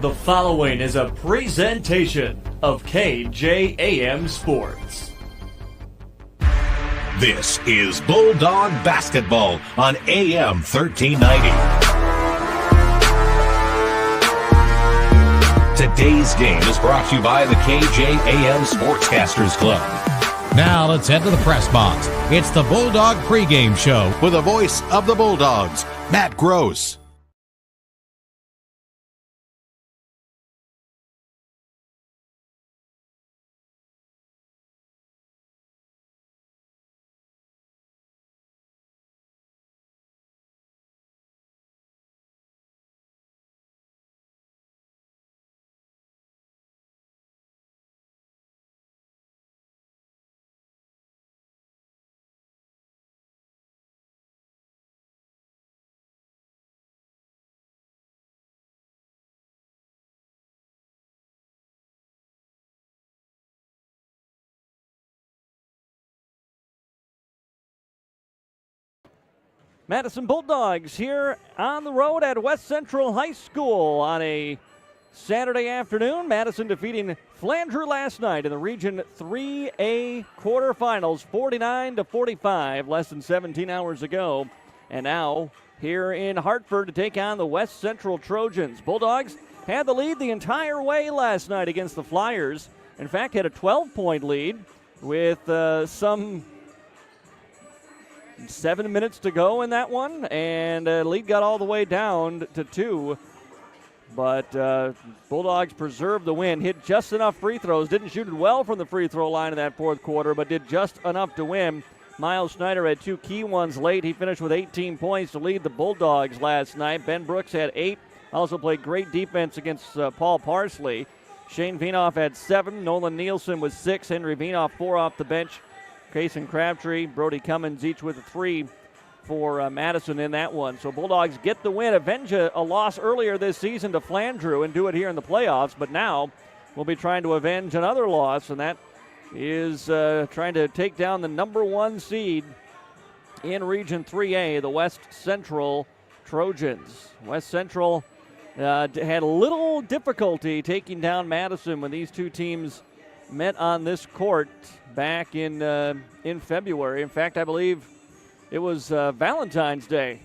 The following is a presentation of KJAM Sports. This is Bulldog Basketball on AM 1390. Today's game is brought to you by the KJAM Sportscasters Club. Now let's head to the press box. It's the Bulldog Pregame Show With the voice of the Bulldogs, Matt Gross. Madison Bulldogs here on the road at West Central High School on a Saturday afternoon. Madison defeating Flandreau last night in the Region 3A quarterfinals, 49-45, less than 17 hours ago. And now here in Hartford to take on the West Central Trojans. Bulldogs had the lead the entire way last night against the Flyers. In fact, had a 12-point lead with some 7 minutes to go in that one, and lead got all the way down to 2. But Bulldogs preserved the win, hit just enough free throws, didn't shoot it well from the free throw line in that fourth quarter, but did just enough to win. Miles Schneider had 2 key ones late. He finished with 18 points to lead the Bulldogs last night. Ben Brooks had 8, also played great defense against Paul Parsley. Shane Vienoff had 7, Nolan Nielsen was 6, Henry Vienoff 4 off the bench. Cason Crabtree, Brody Cummins, each with a 3 for Madison in that one. So Bulldogs get the win, avenge a loss earlier this season to Flandreau and do it here in the playoffs. But now we'll be trying to avenge another loss, and that is trying to take down the number 1 seed in Region 3A, the West Central Trojans. West Central had a little difficulty taking down Madison when these two teams met on this court back in February. In fact, I believe it was Valentine's Day.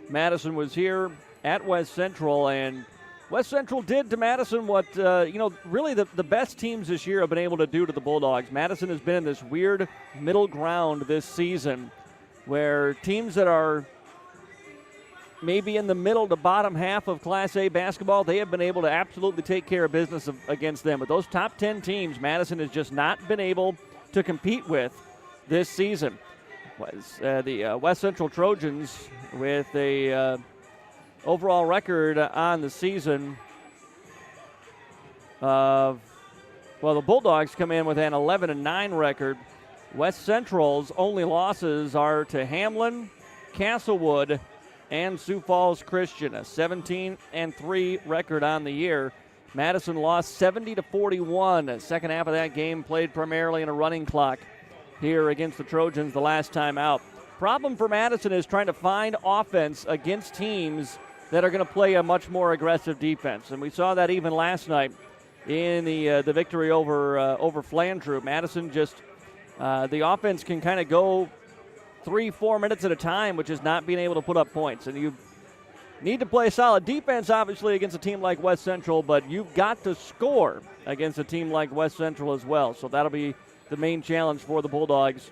Madison was here at West Central, and West Central did to Madison what, really the best teams this year have been able to do to the Bulldogs. Madison has been in this weird middle ground this season where teams that are maybe in the middle to bottom half of Class A basketball, they have been able to absolutely take care of business against them. But those top 10 teams, Madison has just not been able to compete with this season. The West Central Trojans with a overall record on the season of, the Bulldogs come in with an 11-9 record. West Central's only losses are to Hamlin, Castlewood, and Sioux Falls Christian, a 17-3 record on the year. Madison lost 70-41. The second half of that game played primarily in a running clock here against the Trojans the last time out. Problem for Madison is trying to find offense against teams that are going to play a much more aggressive defense, and we saw that even last night in the victory over Flandreau. Madison just the offense can kind of go 3-4 minutes at a time, which is not being able to put up points. And you need to play solid defense, obviously, against a team like West Central, but you've got to score against a team like West Central as well. So that'll be the main challenge for the Bulldogs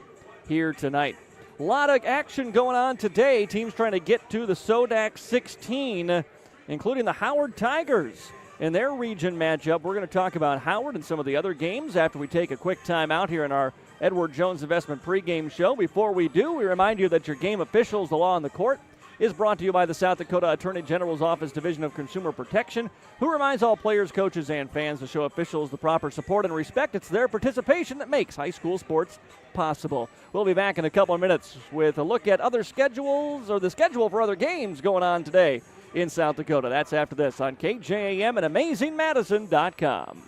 here tonight. A lot of action going on today. Teams trying to get to the SODAC 16, including the Howard Tigers in their region matchup. We're going to talk about Howard and some of the other games after we take a quick time out here in our Edward Jones Investment pregame show. Before we do, we remind you that your game officials, the law on the court, is brought to you by the South Dakota Attorney General's Office Division of Consumer Protection, who reminds all players, coaches, and fans to show officials the proper support and respect. It's their participation that makes high school sports possible. We'll be back in a couple of minutes with a look at other schedules, or the schedule for other games going on today in South Dakota. That's after this on KJAM and AmazingMadison.com.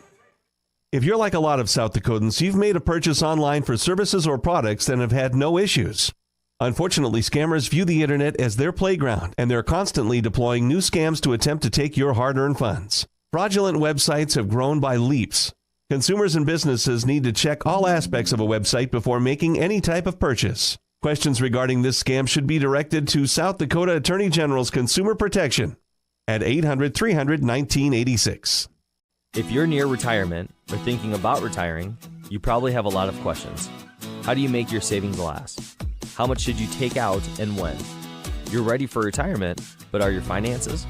If you're like a lot of South Dakotans, you've made a purchase online for services or products and have had no issues. Unfortunately, scammers view the internet as their playground, and they're constantly deploying new scams to attempt to take your hard-earned funds. Fraudulent websites have grown by leaps. Consumers and businesses need to check all aspects of a website before making any type of purchase. Questions regarding this scam should be directed to South Dakota Attorney General's Consumer Protection at 800-300-1986. If you're near retirement or thinking about retiring, you probably have a lot of questions. How do you make your savings last? How much should you take out and when? You're ready for retirement, but are your finances?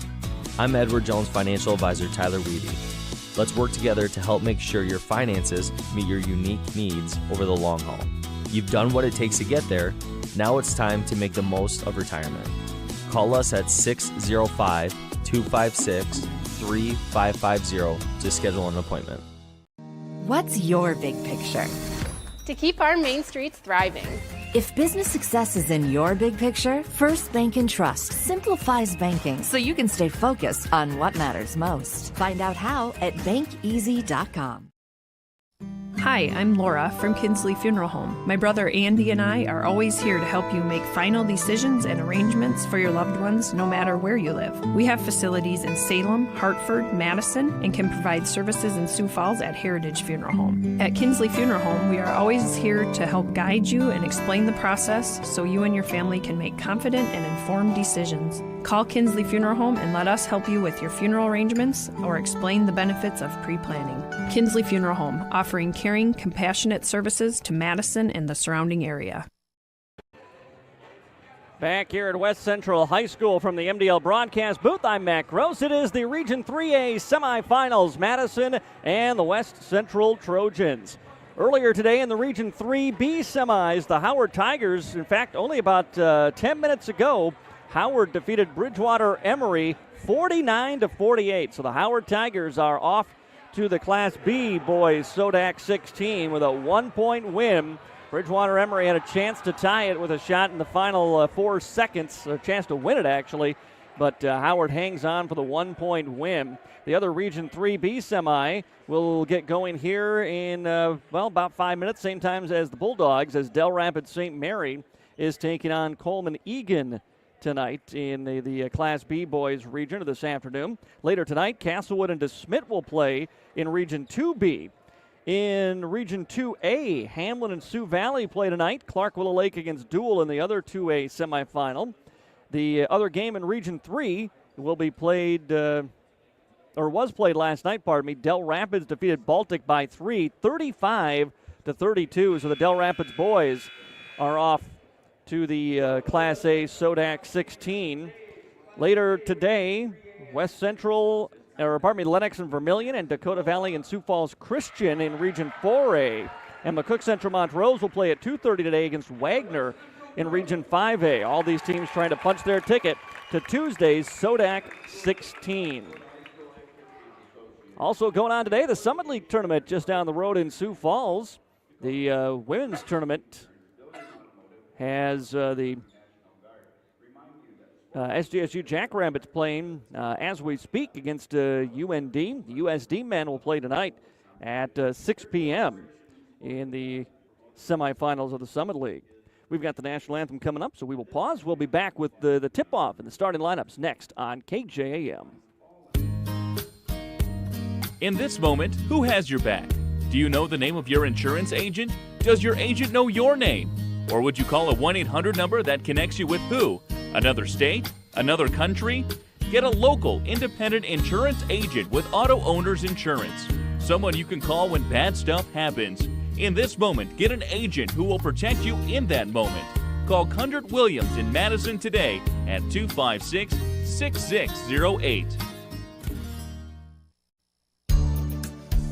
I'm Edward Jones Financial Advisor Tyler Weedy. Let's work together to help make sure your finances meet your unique needs over the long haul. You've done what it takes to get there. Now it's time to make the most of retirement. Call us at 605-256-3550 to schedule an appointment. What's your big picture? To keep our main streets thriving. If business success is in your big picture, First Bank and Trust simplifies banking so you can stay focused on what matters most. Find out how at bankeasy.com. Hi, I'm Laura from Kinsley Funeral Home. My brother Andy and I are always here to help you make final decisions and arrangements for your loved ones no matter where you live. We have facilities in Salem, Hartford, Madison, and can provide services in Sioux Falls at Heritage Funeral Home. At Kinsley Funeral Home, we are always here to help guide you and explain the process so you and your family can make confident and informed decisions. Call Kinsley Funeral Home and let us help you with your funeral arrangements or explain the benefits of pre-planning. Kinsley Funeral Home, offering caring, compassionate services to Madison and the surrounding area. Back here at West Central High School from the MDL broadcast booth, I'm Matt Gross. It is the Region 3A semifinals, Madison and the West Central Trojans. Earlier today in the Region 3B semis, the Howard Tigers, in fact, only about 10 minutes ago, Howard defeated Bridgewater Emory 49-48. So the Howard Tigers are off to the Class B boys Sodak 16 with a 1-point win. Bridgewater Emory had a chance to tie it with a shot in the final 4 seconds, a chance to win it actually, but Howard hangs on for the 1-point win. The other Region 3B semi will get going here in, about 5 minutes, same time as the Bulldogs, as Del Rapids St. Mary is taking on Coleman Egan tonight in the Class B boys region this afternoon. Later tonight, Castlewood and DeSmit will play in Region 2B. In Region 2A, Hamlin and Sioux Valley play tonight. Clark Willow Lake against Dual in the other 2A semifinal. The other game in Region 3 will be played, was played last night, Del Rapids defeated Baltic by 3, 35-32. So the Del Rapids boys are off to the Class A Sodak 16. Later today, Lennox and Vermilion and Dakota Valley and Sioux Falls Christian in Region 4A. And McCook Central Montrose will play at 2:30 today against Wagner in Region 5A. All these teams trying to punch their ticket to Tuesday's Sodak 16. Also going on today, the Summit League tournament just down the road in Sioux Falls. The women's tournament has the SDSU Jackrabbits playing as we speak against UND. The USD men will play tonight at 6 p.m. in the semifinals of the Summit League. We've got the national anthem coming up, so we will pause. We'll be back with the tip-off and the starting lineups next on KJAM. In this moment, who has your back? Do you know the name of your insurance agent? Does your agent know your name? Or would you call a 1-800 number that connects you with who? Another state? Another country? Get a local, independent insurance agent with Auto Owners Insurance. Someone you can call when bad stuff happens. In this moment, get an agent who will protect you in that moment. Call Kundert Williams in Madison today at 256-6608.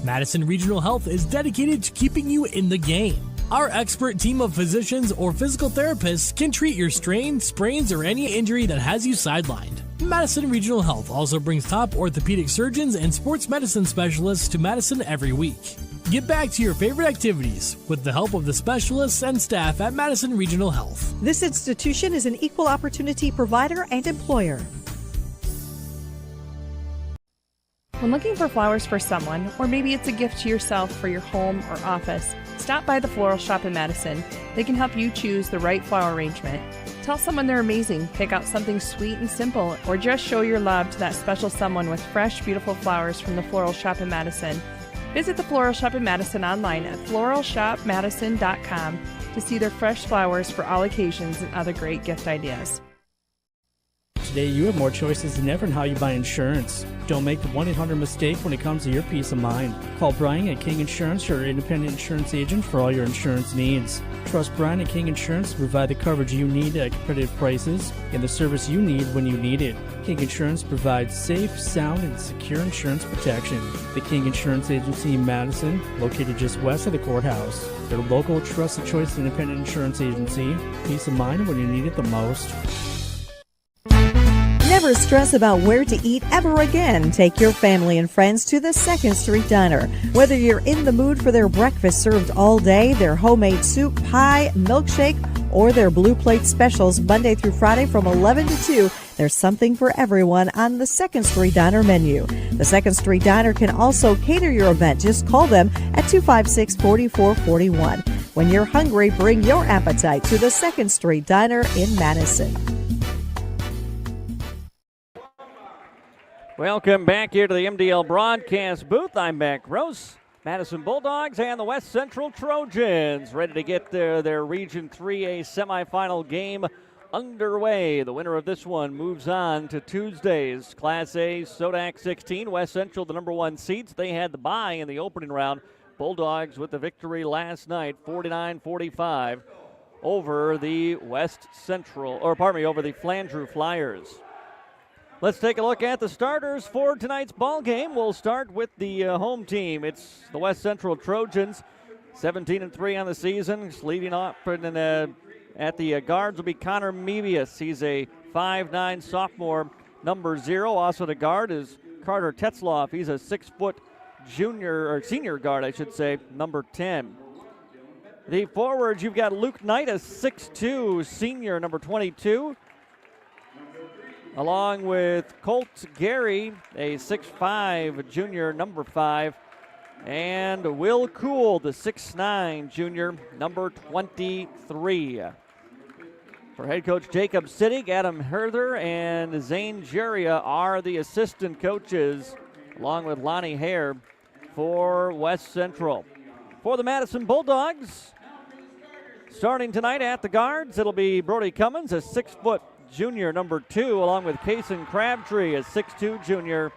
Madison Regional Health is dedicated to keeping you in the game. Our expert team of physicians or physical therapists can treat your strain, sprains, or any injury that has you sidelined. Madison Regional Health also brings top orthopedic surgeons and sports medicine specialists to Madison every week. Get back to your favorite activities with the help of the specialists and staff at Madison Regional Health. This institution is an equal opportunity provider and employer. When looking for flowers for someone, or maybe it's a gift to yourself for your home or office, stop by the Floral Shop in Madison. They can help you choose the right flower arrangement. Tell someone they're amazing, pick out something sweet and simple, or just show your love to that special someone with fresh, beautiful flowers from the Floral Shop in Madison. Visit the Floral Shop in Madison online at floralshopmadison.com to see their fresh flowers for all occasions and other great gift ideas. Today, you have more choices than ever in how you buy insurance. Don't make the 1-800 mistake when it comes to your peace of mind. Call Brian at King Insurance, your independent insurance agent for all your insurance needs. Trust Brian at King Insurance to provide the coverage you need at competitive prices and the service you need when you need it. King Insurance provides safe, sound, and secure insurance protection. The King Insurance Agency in Madison, located just west of the courthouse. Their local, trusted choice independent insurance agency. Peace of mind when you need it the most. Never stress about where to eat ever again. Take your family and friends to the 2nd Street Diner. Whether you're in the mood for their breakfast served all day, their homemade soup, pie, milkshake, or their blue plate specials Monday through Friday from 11 to 2, there's something for everyone on the 2nd Street Diner menu. The 2nd Street Diner can also cater your event. Just call them at 256-4441. When you're hungry, bring your appetite to the 2nd Street Diner in Madison. Welcome back here to the MDL broadcast booth. I'm Matt Gross. Madison Bulldogs and the West Central Trojans ready to get their Region 3A semifinal game underway. The winner of this one moves on to Tuesday's Class A Sodak 16. West Central, the number 1 seeds. They had the bye in the opening round. Bulldogs with the victory last night, 49-45 over the over the Flandreau Flyers. Let's take a look at the starters for tonight's ball game. We'll start with the home team. It's the West Central Trojans, 17-3 on the season. Leading off at the guards will be Connor Mebius. He's a 5'9 sophomore, number 0. Also the guard is Carter Tetzloff. He's a 6-foot senior guard, I should say, number 10. The forwards, you've got Luke Knight, a 6'2 senior, number 22. Along with Colt Gary, a 6'5 junior, number 5. And Will Cool, the 6'9 junior, number 23. For head coach Jacob Sittig, Adam Herther and Zane Jeria are the assistant coaches, along with Lonnie Hare for West Central. For the Madison Bulldogs, starting tonight at the guards, it'll be Brody Cummins, a 6-foot junior, number 2, along with Kason Crabtree, a 6'2 junior,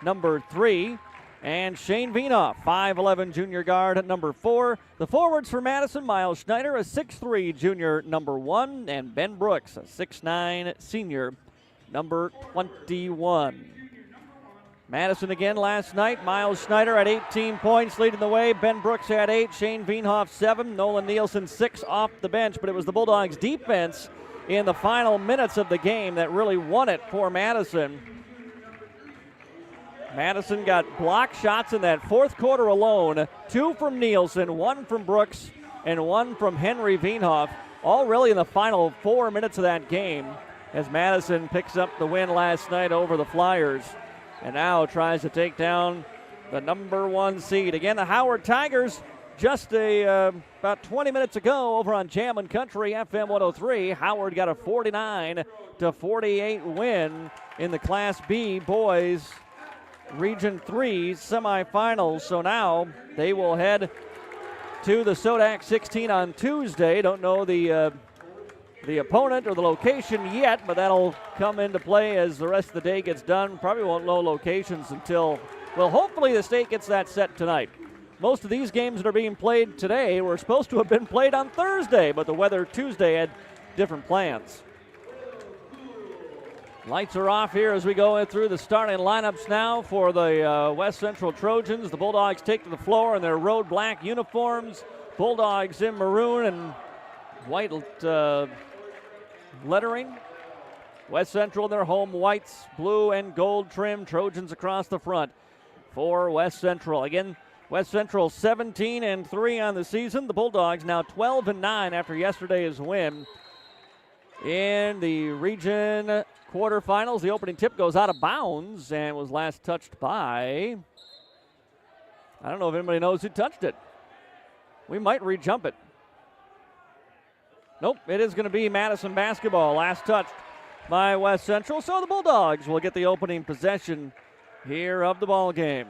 number 3, and Shane Vienoff, 5'11 junior guard at number 4. The forwards for Madison, Miles Schneider, a 6'3 junior, number 1, and Ben Brooks, a 6'9 senior, number 21. Madison again last night. Miles Schneider at 18 points, leading the way. Ben Brooks had 8, Shane Vienoff 7, Nolan Nielsen 6 off the bench, but it was the Bulldogs' defense in the final minutes of the game that really won it for Madison. Madison got block shots in that fourth quarter alone. 2 from Nielsen, 1 from Brooks, and 1 from Henry Vienoff, all really in the final 4 minutes of that game, as Madison picks up the win last night over the Flyers and now tries to take down the number 1 seed. Again, the Howard Tigers, just about 20 minutes ago over on Jammin' Country FM 103, Howard got a 49-48 win in the Class B boys Region 3 semifinals. So now they will head to the Sodak 16 on Tuesday. Don't know the opponent or the location yet, but that'll come into play as the rest of the day gets done. Probably won't know locations until, well, hopefully the state gets that set tonight. Most of these games that are being played today were supposed to have been played on Thursday, but the weather Tuesday had different plans. Lights are off here as we go through the starting lineups now for the West Central Trojans. The Bulldogs take to the floor in their road black uniforms. Bulldogs in maroon and white lettering. West Central in their home whites, blue and gold trim. Trojans across the front for West Central. Again, West Central 17-3 on the season. The Bulldogs now 12-9 after yesterday's win. in the region quarterfinals. The opening tip goes out of bounds and was last touched by, I don't know if anybody knows who touched it. We might re-jump it. Nope, it is going to be Madison basketball. Last touched by West Central. So the Bulldogs will get the opening possession here of the ball game.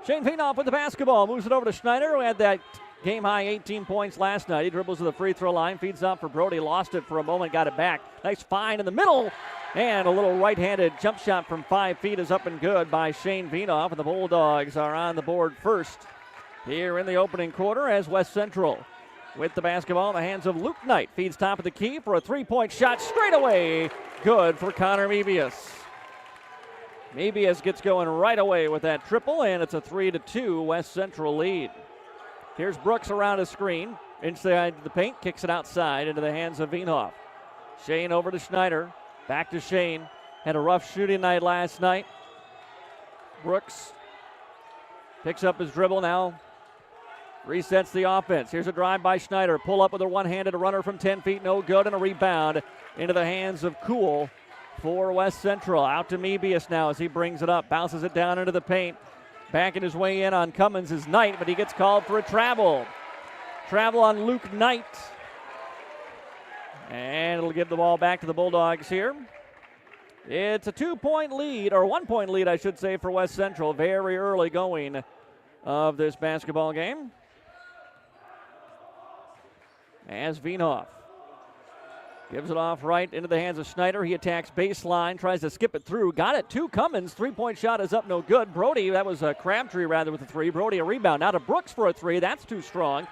Shane Veinoff with the basketball. Moves it over to Schneider, who had that game-high 18 points last night. He dribbles to the free throw line. Feeds out for Brody. Lost it for a moment. Got it back. Nice find in the middle. And a little right-handed jump shot from 5 feet is up and good by Shane Veinoff. And the Bulldogs are on the board first here in the opening quarter as West Central with the basketball in the hands of Luke Knight. Feeds top of the key for a three-point shot straight away. Good for Connor Mebius. Mebius gets going right away with that triple, and it's a 3-2 West Central lead. Here's Brooks around a screen. Inside the paint, kicks it outside into the hands of Veinoff. Shane over to Schneider. Back to Shane. Had a rough shooting night last night. Brooks picks up his dribble now. Resets the offense. Here's a drive by Schneider. Pull up with a one-handed runner from 10 feet. No good. And a rebound into the hands of Kuhl for West Central. Out to Mebius now as he brings it up. Bounces it down into the paint. Backing his way in on Cummins is Knight, but he gets called for a travel. Travel on Luke Knight. And it'll give the ball back to the Bulldogs here. It's a 2-point lead, or 1-point lead, I should say, for West Central. Very early going of this basketball game. As Veinoff gives it off right into the hands of Schneider. He attacks baseline, tries to skip it through. Got it to Cummins. Three-point shot is up, no good. Brody, that was Crabtree rather with a three. Brody a rebound. Now to Brooks for a three. That's too strong.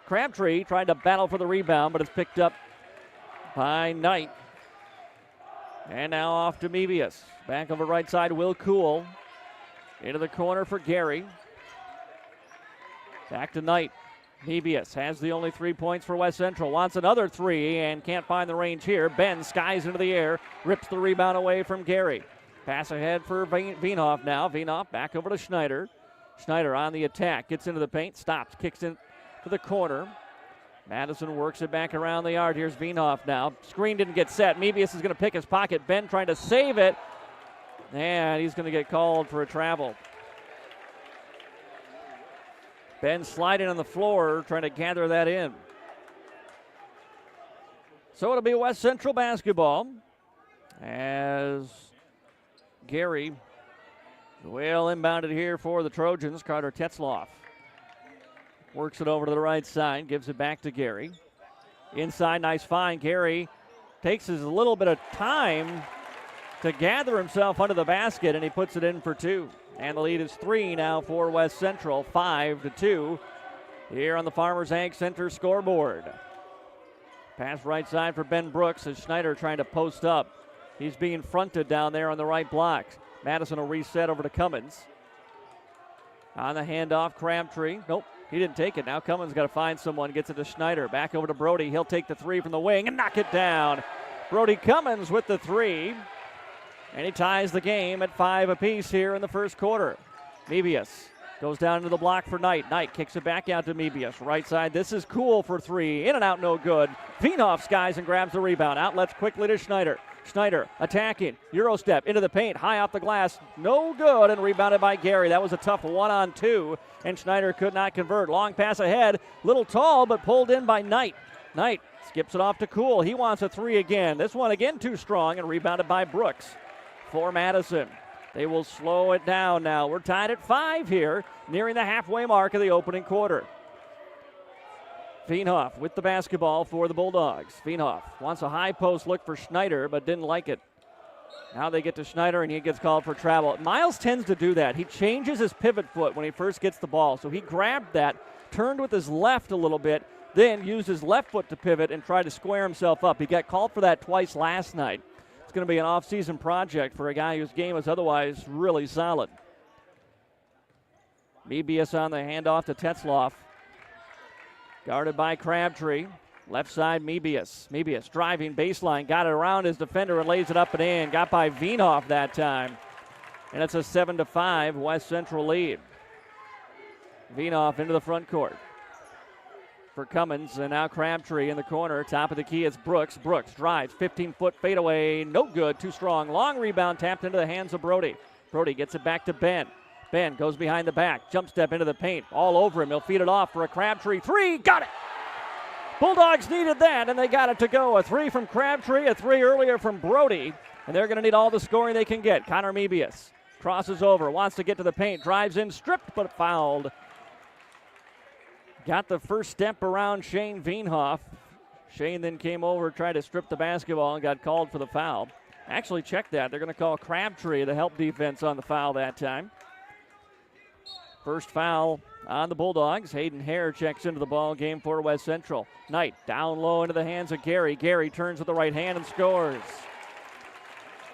Crabtree tried to battle for the rebound, but it's picked up by Knight. And now off to Mebius. Back over right side, Will Kuhl. Into the corner for Gary. Back to Knight. Mebius has the only 3 points for West Central. Wants another three and can't find the range here. Ben skies into the air. Rips the rebound away from Gary. Pass ahead for Veinoff now. Veinoff back over to Schneider. Schneider on the attack. Gets into the paint. Stops. Kicks in to the corner. Madison works it back around the yard. Here's Veinoff now. Screen didn't get set. Mebius is going to pick his pocket. Ben trying to save it. And he's going to get called for a travel. Ben sliding on the floor, trying to gather that in. So it'll be West Central basketball as Gary well inbounded here for the Trojans. Carter Tetzloff works it over to the right side, gives it back to Gary. Inside, nice find. Gary takes his little bit of time to gather himself under the basket, and he puts it in for two. And the lead is 3 now for West Central, 5-2 here on the Farmers Ag Center scoreboard. Pass right side for Ben Brooks as Schneider trying to post up. He's being fronted down there on the right block. Madison will reset over to Cummins. On the handoff, Crabtree. Nope, he didn't take it. Now Cummins got to find someone. Gets it to Schneider. Back over to Brody. He'll take the three from the wing and knock it down. Brody Cummins with the three. And he ties the game at 5 apiece here in the first quarter. Mebius goes down into the block for Knight. Knight kicks it back out to Mebius. Right side, this is Kuhl for three. In and out, no good. Veinoff skies and grabs the rebound. Outlets quickly to Schneider. Schneider attacking. Euro step into the paint. High off the glass. No good, and rebounded by Gary. That was a tough 1-on-2, and Schneider could not convert. Long pass ahead. Little tall, but pulled in by Knight. Knight skips it off to Kuhl. He wants a three again. This one again too strong, and rebounded by Brooks. For Madison. They will slow it down now. We're tied at 5 here, nearing the halfway mark of the opening quarter. Veinoff with the basketball for the Bulldogs. Veinoff wants a high post look for Schneider, but didn't like it. Now they get to Schneider, and he gets called for travel. Miles tends to do that. He changes his pivot foot when he first gets the ball. So he grabbed that, turned with his left a little bit, then used his left foot to pivot and try to square himself up. He got called for that twice last night. Going to be an off-season project for a guy whose game is otherwise really solid. Mebius on the handoff to Tetzloff. Guarded by Crabtree. Left side, Mebius. Mebius driving baseline. Got it around his defender and lays it up and in. Got by Veinoff that time. And it's a 7-5 West Central lead. Veinoff into the front court. for Cummins, and now Crabtree in the corner. Top of the key, it's Brooks. Brooks drives, 15-foot fadeaway, no good, too strong. Long rebound tapped into the hands of Brody. Brody gets it back to Ben. Ben goes behind the back, jump step into the paint, all over him. He'll feed it off for a Crabtree three, got it! Bulldogs needed that, and they got it to go. A three from Crabtree, a three earlier from Brody, and they're going to need all the scoring they can get. Connor Mebius crosses over, wants to get to the paint, drives in, stripped, but fouled. Got the first step around Shane Veenhoff. Shane then came over, tried to strip the basketball, and got called for the foul. Actually, check that. They're going to call Crabtree the help defense on the foul that time. First foul on the Bulldogs. Hayden Hare checks into the ball game for West Central. Knight down low into the hands of Gary. Gary turns with the right hand and scores.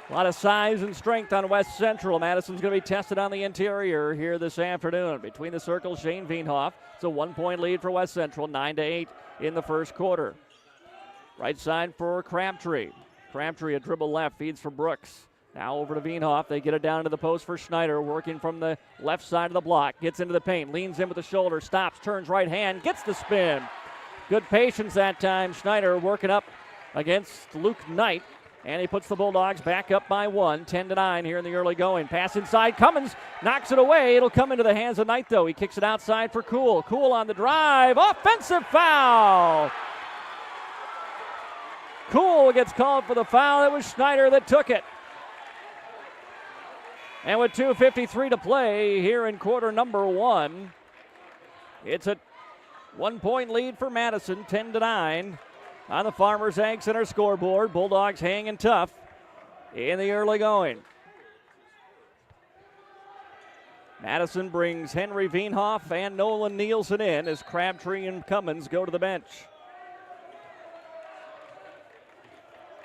A lot of size and strength on West Central. Madison's going to be tested on the interior here this afternoon. Between the circles, Shane Veenhoff. It's a 1-point lead for West Central, 9-8 in the first quarter. Right side for Crabtree. Crabtree a dribble left, feeds for Brooks. Now over to Veenhoff. They get it down to the post for Schneider, working from the left side of the block. Gets into the paint, leans in with the shoulder, stops, turns right hand, gets the spin. Good patience that time. Schneider working up against Luke Knight. And he puts the Bulldogs back up by 1, 10-9 here in the early going. Pass inside, Cummins knocks it away. It'll come into the hands of Knight, though. He kicks it outside for Cool. Cool on the drive. Offensive foul. Cool gets called for the foul. It was Schneider that took it. And with 2:53 to play here in quarter number 1, it's a 1-point lead for Madison, 10-9. On the Farmers Ag Center scoreboard, Bulldogs hanging tough in the early going. Madison brings Henry Veenhoff and Nolan Nielsen in as Crabtree and Cummins go to the bench.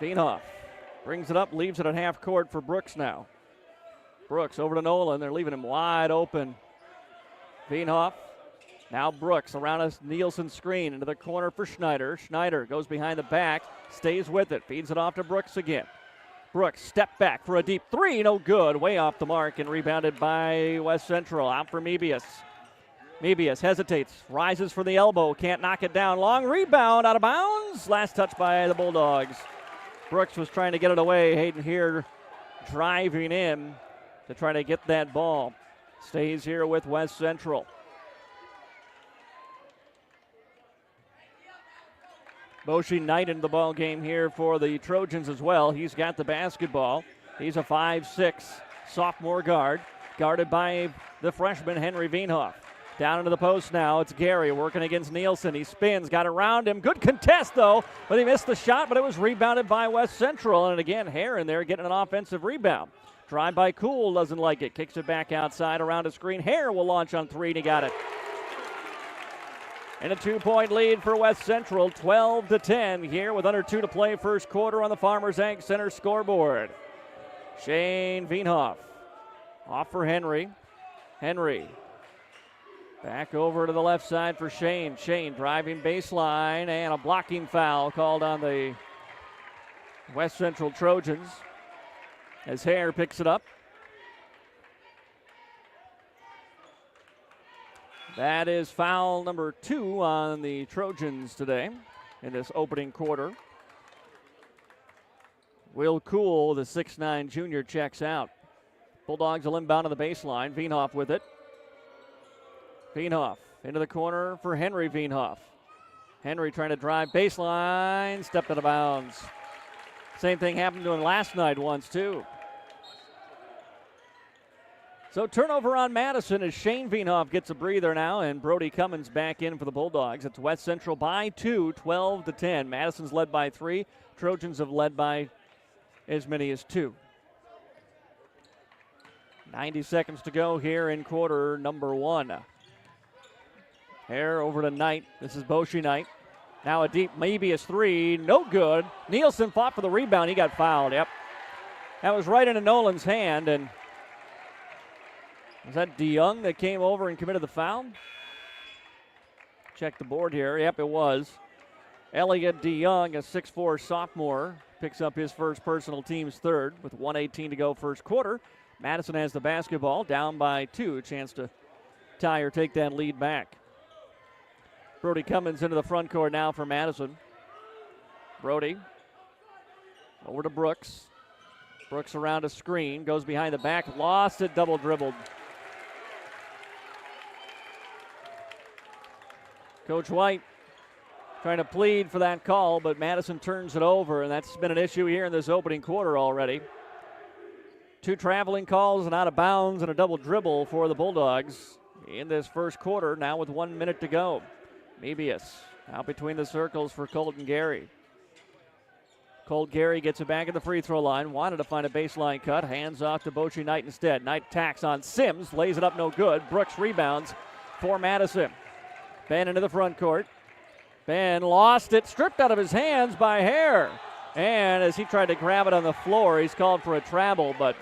Veenhoff brings it up, leaves it at half court for Brooks now. Brooks over to Nolan. They're leaving him wide open. Veenhoff. Now Brooks around a Nielsen screen into the corner for Schneider. Schneider goes behind the back, stays with it, feeds it off to Brooks again. Brooks step back for a deep three, no good, way off the mark and rebounded by West Central. Out for Mebius. Mebius hesitates, rises for the elbow, can't knock it down. Long rebound, out of bounds. Last touch by the Bulldogs. Brooks was trying to get it away. Hayden here driving in to try to get that ball. Stays here with West Central. Boshi Knight into the ball game here for the Trojans as well. He's got the basketball. He's a 5'6" sophomore guard, guarded by the freshman Henry Veenhoff. Down into the post now. It's Gary working against Nielsen. He spins, got around him. Good contest, though, but he missed the shot, but it was rebounded by West Central. And again, Hare in there getting an offensive rebound. Drive by Cool, doesn't like it. Kicks it back outside around a screen. Hare will launch on three, and he got it. And a 2-point lead for West Central, 12-10 here with under 2 to play first quarter on the Farmers Ag Center scoreboard. Shane Veenhoff off for Henry. Henry back over to the left side for Shane. Shane driving baseline and a blocking foul called on the West Central Trojans as Hare picks it up. That is foul number 2 on the Trojans today in this opening quarter. Will Cool, the 6'9" junior, checks out. Bulldogs will inbound on the baseline. Veenhoff with it. Veenhoff into the corner for Henry Veenhoff. Henry trying to drive baseline, stepped out of bounds. Same thing happened to him last night once, too. So turnover on Madison as Shane Veenhoff gets a breather now, and Brody Cummins back in for the Bulldogs. It's West Central by 2, 12-10. Madison's led by 3. Trojans have led by as many as 2. 90 seconds to go here in quarter number 1. Hare over to Knight. This is Boshi Knight. Now a deep Mebius 3, no good. Nielsen fought for the rebound. He got fouled. Yep. That was right into Nolan's hand, and was that DeYoung that came over and committed the foul? Check the board here. Yep, it was. Elliot DeYoung, a 6'4" sophomore, picks up his first personal, team's third with 1:18 to go first quarter. Madison has the basketball, down by 2. A chance to tie or take that lead back. Brody Cummins into the front court now for Madison. Brody over to Brooks. Brooks around a screen, goes behind the back, lost it, double dribbled. Coach White trying to plead for that call, but Madison turns it over, and that's been an issue here in this opening quarter already. 2 traveling calls and out of bounds and a double dribble for the Bulldogs in this first quarter, now with 1 minute to go. Mebius out between the circles for Colton Gary. Colt Gary gets it back at the free throw line. Wanted to find a baseline cut. Hands off to Boshi Knight instead. Knight tacks on Sims. Lays it up no good. Brooks rebounds for Madison. Ben into the front court. Ben lost it. Stripped out of his hands by Hare. And as he tried to grab it on the floor, he's called for a travel. But,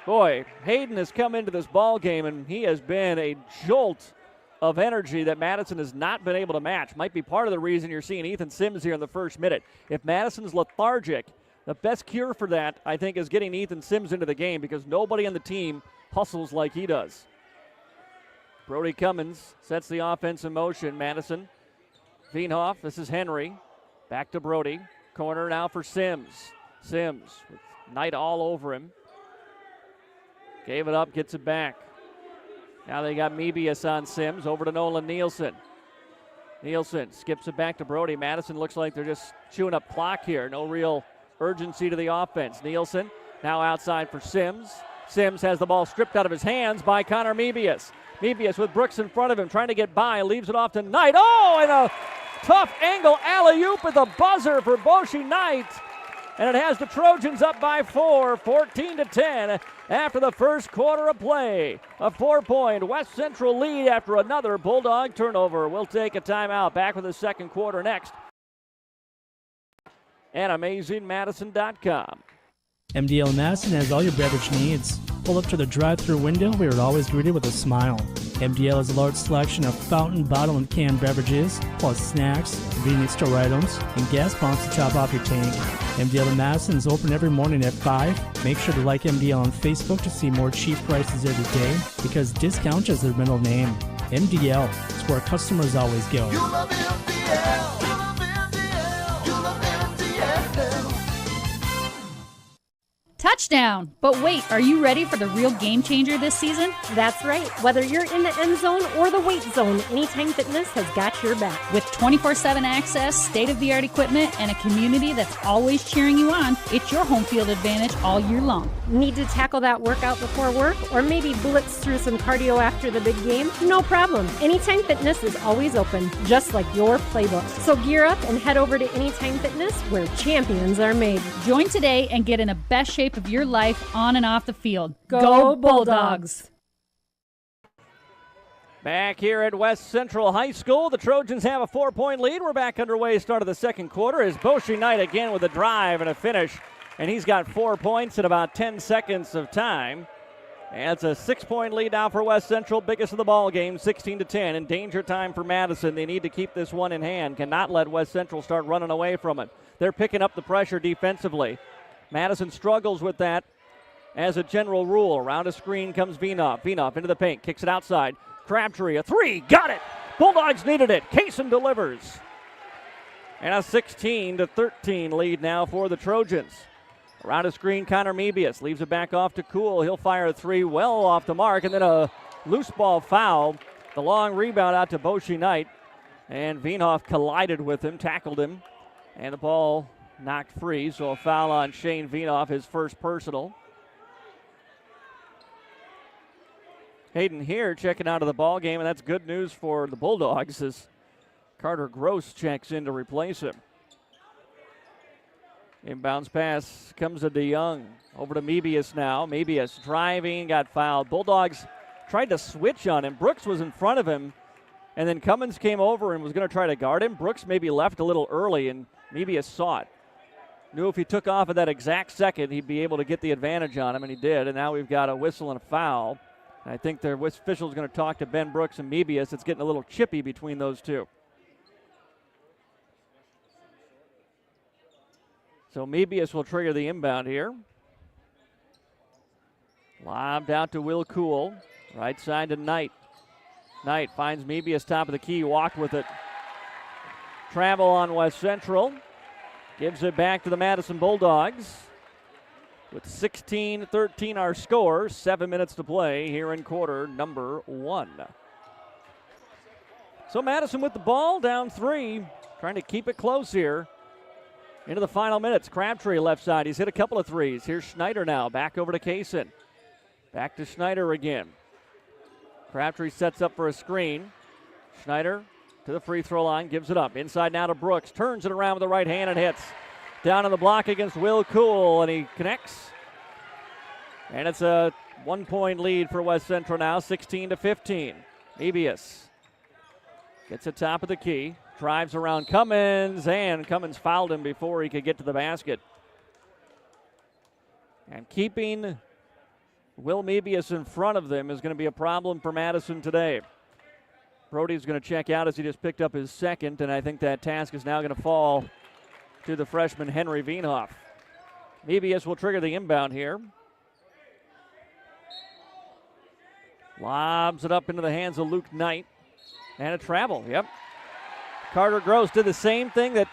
boy, Hayden has come into this ball game, and he has been a jolt of energy that Madison has not been able to match. Might be part of the reason you're seeing Ethan Sims here in the first minute. If Madison's lethargic, the best cure for that, I think, is getting Ethan Sims into the game because nobody on the team hustles like he does. Brody Cummins sets the offense in motion. Madison, Veenhoff, this is Henry. Back to Brody. Corner now for Sims. Sims with Knight all over him. Gave it up, gets it back. Now they got Mebius on Sims. Over to Nolan Nielsen. Nielsen skips it back to Brody. Madison looks like they're just chewing up clock here. No real urgency to the offense. Nielsen now outside for Sims. Sims has the ball stripped out of his hands by Connor Mebius. Mebius with Brooks in front of him, trying to get by. Leaves it off to Knight. Oh, and a tough angle alley-oop at the buzzer for Boshi Knight. And it has the Trojans up by 4, 14-10 after the first quarter of play. A 4-point West Central lead after another Bulldog turnover. We'll take a timeout. Back with the second quarter next. And AmazingMadison.com. MDL Madison has all your beverage needs. Pull up to the drive-thru window where you're always greeted with a smile. MDL has a large selection of fountain, bottle, and canned beverages, plus snacks, convenience store items, and gas pumps to top off your tank. MDL in Madison is open every morning at 5. Make sure to like MDL on Facebook to see more cheap prices every day, because discount is their middle name. MDL is where customers always go. You love MDL. You love MDL. You love MDL. Touchdown! But wait, are you ready for the real game changer this season? That's right. Whether you're in the end zone or the weight zone, Anytime Fitness has got your back. With 24/7 access, state-of-the-art equipment, and a community that's always cheering you on, it's your home field advantage all year long. Need to tackle that workout before work or maybe blitz through some cardio after the big game? No problem. Anytime Fitness is always open, just like your playbook. So gear up and head over to Anytime Fitness, where champions are made. Join today and get in the best shape of your life on and off the field. Go Bulldogs! Back here at West Central High School, the Trojans have a 4-point lead. We're back underway, start of the second quarter, as Boshi Knight again with a drive and a finish. And he's got 4 points in about 10 seconds of time. And it's a 6-point lead now for West Central, biggest of the ball game, 16-10. In danger time for Madison. They need to keep this one in hand. Cannot let West Central start running away from it. They're picking up the pressure defensively. Madison struggles with that as a general rule. Around a screen comes Veenhoff. Veenhoff into the paint, kicks it outside. Crabtree, a 3, got it! Bulldogs needed it. Kaysen delivers. And a 16-13 lead now for the Trojans. Around a screen, Connor Mebius leaves it back off to Cool. He'll fire a 3 well off the mark, and then a loose ball foul. The long rebound out to Boshi Knight. And Veenhoff collided with him, tackled him, and the ball knocked free, so a foul on Shane Veenhoff, his first personal. Hayden here checking out of the ball game, and that's good news for the Bulldogs as Carter Gross checks in to replace him. Inbounds pass comes to DeYoung. Over to Mebius now. Mebius driving, got fouled. Bulldogs tried to switch on him. Brooks was in front of him, and then Cummins came over and was going to try to guard him. Brooks maybe left a little early, and Mebius saw it. Knew if he took off at that exact second, he'd be able to get the advantage on him, and he did. And now we've got a whistle and a foul. And I think the official is going to talk to Ben Brooks and Mebius. It's getting a little chippy between those two. So Mebius will trigger the inbound here. Lobbed out to Will Cool. Right side to Knight. Knight finds Mebius top of the key, walked with it. travel on West Central. Gives it back to the Madison Bulldogs. With 16-13 our score, 7 minutes to play here in quarter number 1. So Madison with the ball, down 3, trying to keep it close here. Into the final minutes, Crabtree left side. He's hit a couple of threes. Here's Schneider now, back over to Kaysen. Back to Schneider again. Crabtree sets up for a screen. Schneider to the free throw line, gives it up. Inside now to Brooks, turns it around with the right hand and hits. Down on the block against Will Cool, and he connects. And it's a 1-point lead for West Central now, 16-15. Mebius gets it top of the key, drives around Cummins, and Cummins fouled him before he could get to the basket. And keeping Will Mebius in front of them is going to be a problem for Madison today. Brody's going to check out as he just picked up his second, and I think that task is now going to fall to the freshman Henry Veenhoff. Mebius will trigger the inbound here. Lobs it up into the hands of Luke Knight. And a travel, yep. Carter Gross did the same thing that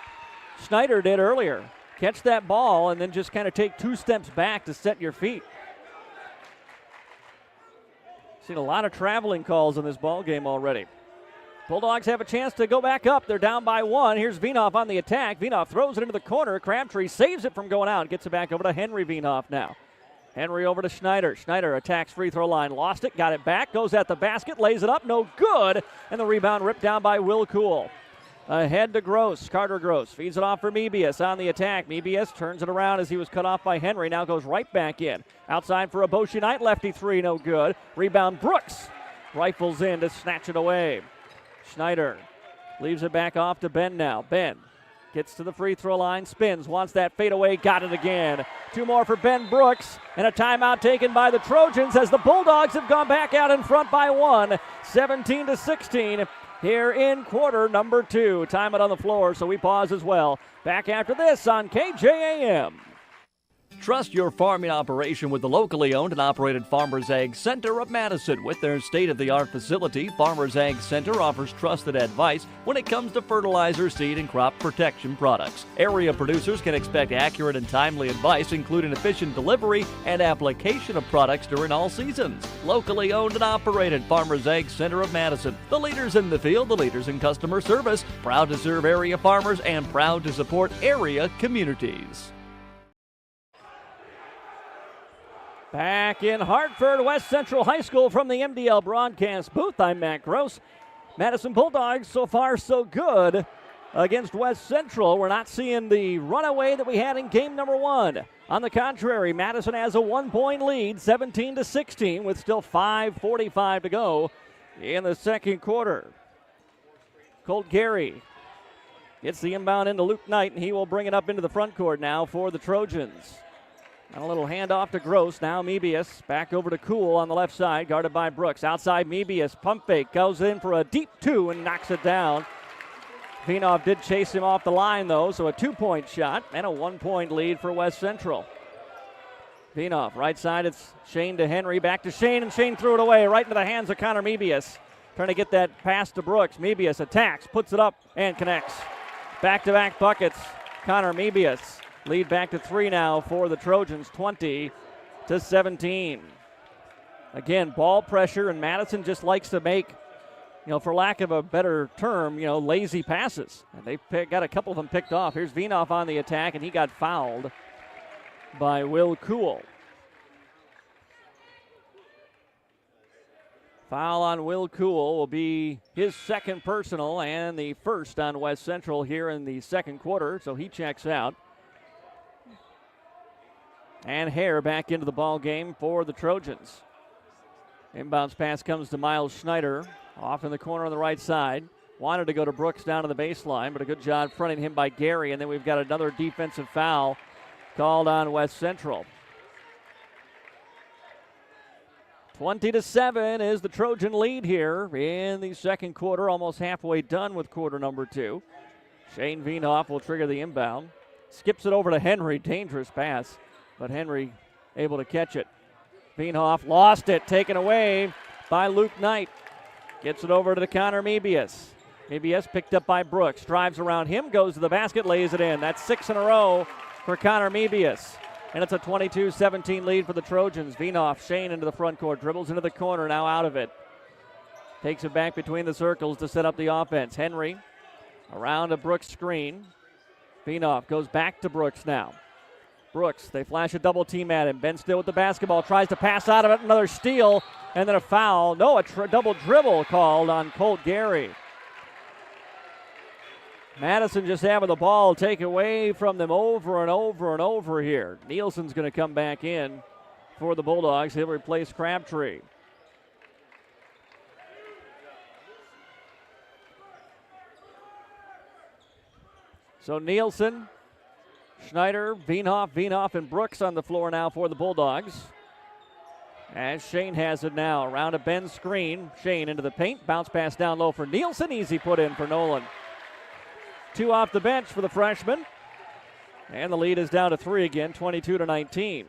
Schneider did earlier. Catch that ball and then just kind of take 2 steps back to set your feet. Seen a lot of traveling calls in this ball game already. Bulldogs have a chance to go back up. They're down by 1. Here's Veenhoff on the attack. Veenhoff throws it into the corner. Crabtree saves it from going out. Gets it back over to Henry Veenhoff now. Henry over to Schneider. Schneider attacks free throw line. Lost it, got it back, goes at the basket, lays it up, no good. And the rebound ripped down by Will Cool. Ahead to Gross. Carter Gross feeds it off for Mebius on the attack. Mebius turns it around as he was cut off by Henry. Now goes right back in. Outside for a Boshi Knight. Lefty 3, no good. Rebound Brooks. Rifles in to snatch it away. Schneider leaves it back off to Ben now. Ben gets to the free throw line, spins, wants that fadeaway, got it again. 2 more for Ben Brooks, and a timeout taken by the Trojans as the Bulldogs have gone back out in front by 1, 17-16 here in quarter number 2. Timeout on the floor, so we pause as well. Back after this on KJAM. Trust your farming operation with the locally owned and operated Farmers Ag Center of Madison. With their state-of-the-art facility, Farmers Ag Center offers trusted advice when it comes to fertilizer, seed, and crop protection products. Area producers can expect accurate and timely advice, including efficient delivery and application of products during all seasons. Locally owned and operated Farmers Ag Center of Madison. The leaders in the field, the leaders in customer service. Proud to serve area farmers and proud to support area communities. Back in Hartford, West Central High School from the MDL broadcast booth, I'm Matt Gross. Madison Bulldogs so far so good against West Central. We're not seeing the runaway that we had in game number 1. On the contrary, Madison has a 1-point lead, 17-16, with still 5:45 to go in the second quarter. Colt Gary gets the inbound into Luke Knight, and he will bring it up into the front court now for the Trojans. And a little handoff to Gross. Now Mebius back over to Cool on the left side, guarded by Brooks. Outside Mebius, pump fake, goes in for a deep 2 and knocks it down. Veenhoff did chase him off the line, though, so a 2-point shot and a 1-point lead for West Central. Veenhoff, right side, it's Shane to Henry, back to Shane, and Shane threw it away right into the hands of Connor Mebius. Trying to get that pass to Brooks. Mebius attacks, puts it up, and connects. Back-to-back buckets, Connor Mebius. Lead back to 3 now for the Trojans, 20-17. Again, ball pressure, and Madison just likes to make, for lack of a better term, lazy passes. And they got a couple of them picked off. Here's Veenhoff on the attack, and he got fouled by Will Cool. Foul on Will Cool will be his second personal and the first on West Central here in the second quarter, so he checks out. And Hare back into the ball game for the Trojans. Inbounds pass comes to Miles Schneider, off in the corner on the right side. Wanted to go to Brooks down to the baseline, but a good job fronting him by Gary. And then we've got another defensive foul called on West Central. 20-7 is the Trojan lead here in the second quarter, almost halfway done with quarter number 2. Shane Veenhoff will trigger the inbound. Skips it over to Henry, dangerous pass. But Henry able to catch it. Veenhoff lost it, taken away by Luke Knight. Gets it over to Connor Mebius. ABS picked up by Brooks. Drives around him, goes to the basket, lays it in. That's 6 in a row for Connor Mebius. And it's a 22-17 lead for the Trojans. Vinoff, Shane into the front court. Dribbles into the corner, now out of it. Takes it back between the circles to set up the offense. Henry around a Brooks screen. Vinoff goes back to Brooks now. Brooks, they flash a double team at him. Ben still with the basketball, tries to pass out of it. Another steal, and then a foul. No, a double dribble called on Colt Gary. Madison just having the ball take away from them over and over and over here. Nielsen's going to come back in for the Bulldogs. He'll replace Crabtree. So Nielsen, Schneider, Vinoff, and Brooks on the floor now for the Bulldogs. As Shane has it now. Around a Ben screen. Shane into the paint. Bounce pass down low for Nielsen. Easy put in for Nolan. 2 off the bench for the freshman. And the lead is down to 3 again, 22-19.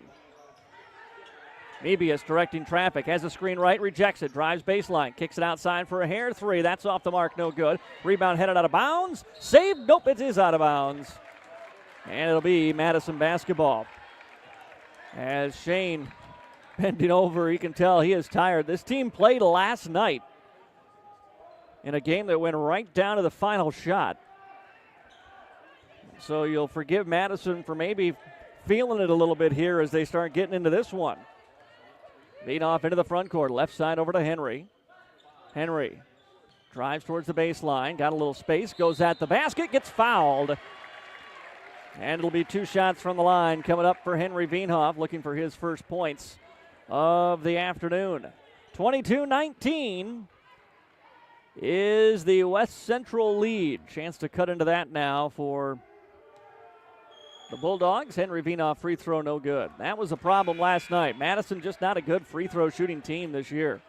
Mebius directing traffic. Has a screen right, rejects it. Drives baseline. Kicks it outside for a hair 3. That's off the mark, no good. Rebound headed out of bounds. Saved. Nope, it is out of bounds. And it'll be Madison basketball. As Shane bending over, you can tell he is tired. This team played last night in a game that went right down to the final shot. So you'll forgive Madison for maybe feeling it a little bit here as they start getting into this one. Vinoff into the front court, left side over to Henry. Henry drives towards the baseline, got a little space, goes at the basket, gets fouled. And it'll be 2 shots from the line coming up for Henry Vinoff, looking for his first points of the afternoon. 22-19 is the West Central lead. Chance to cut into that now for the Bulldogs. Henry Vinoff free throw no good. That was a problem last night. Madison just not a good free throw shooting team this year.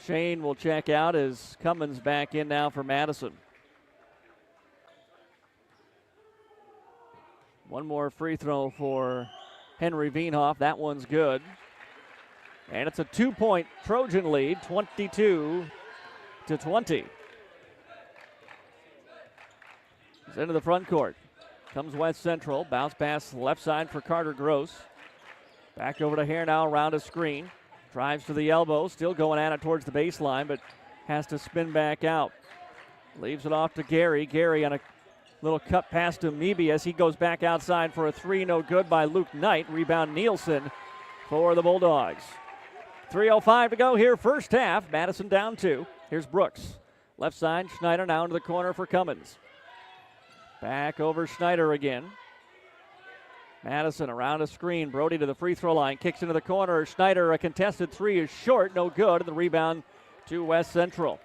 Shane will check out as Cummins back in now for Madison. One more free throw for Henry Vinoff. That one's good. And it's a 2-point Trojan lead, 22-20. He's into the front court. Comes West Central. Bounce pass left side for Carter Gross. Back over to Hare now around a screen. Drives to the elbow. Still going at it towards the baseline, but has to spin back out. Leaves it off to Gary. Gary on a little cut pass to Mebius. He goes back outside for a 3. No good by Luke Knight. Rebound Nielsen for the Bulldogs. 3:05 to go here first half. Madison down 2. Here's Brooks. Left side, Schneider now into the corner for Cummins. Back over Schneider again. Madison around a screen. Brody to the free throw line. Kicks into the corner. Schneider, a contested 3 is short. No good. And the rebound to West Central.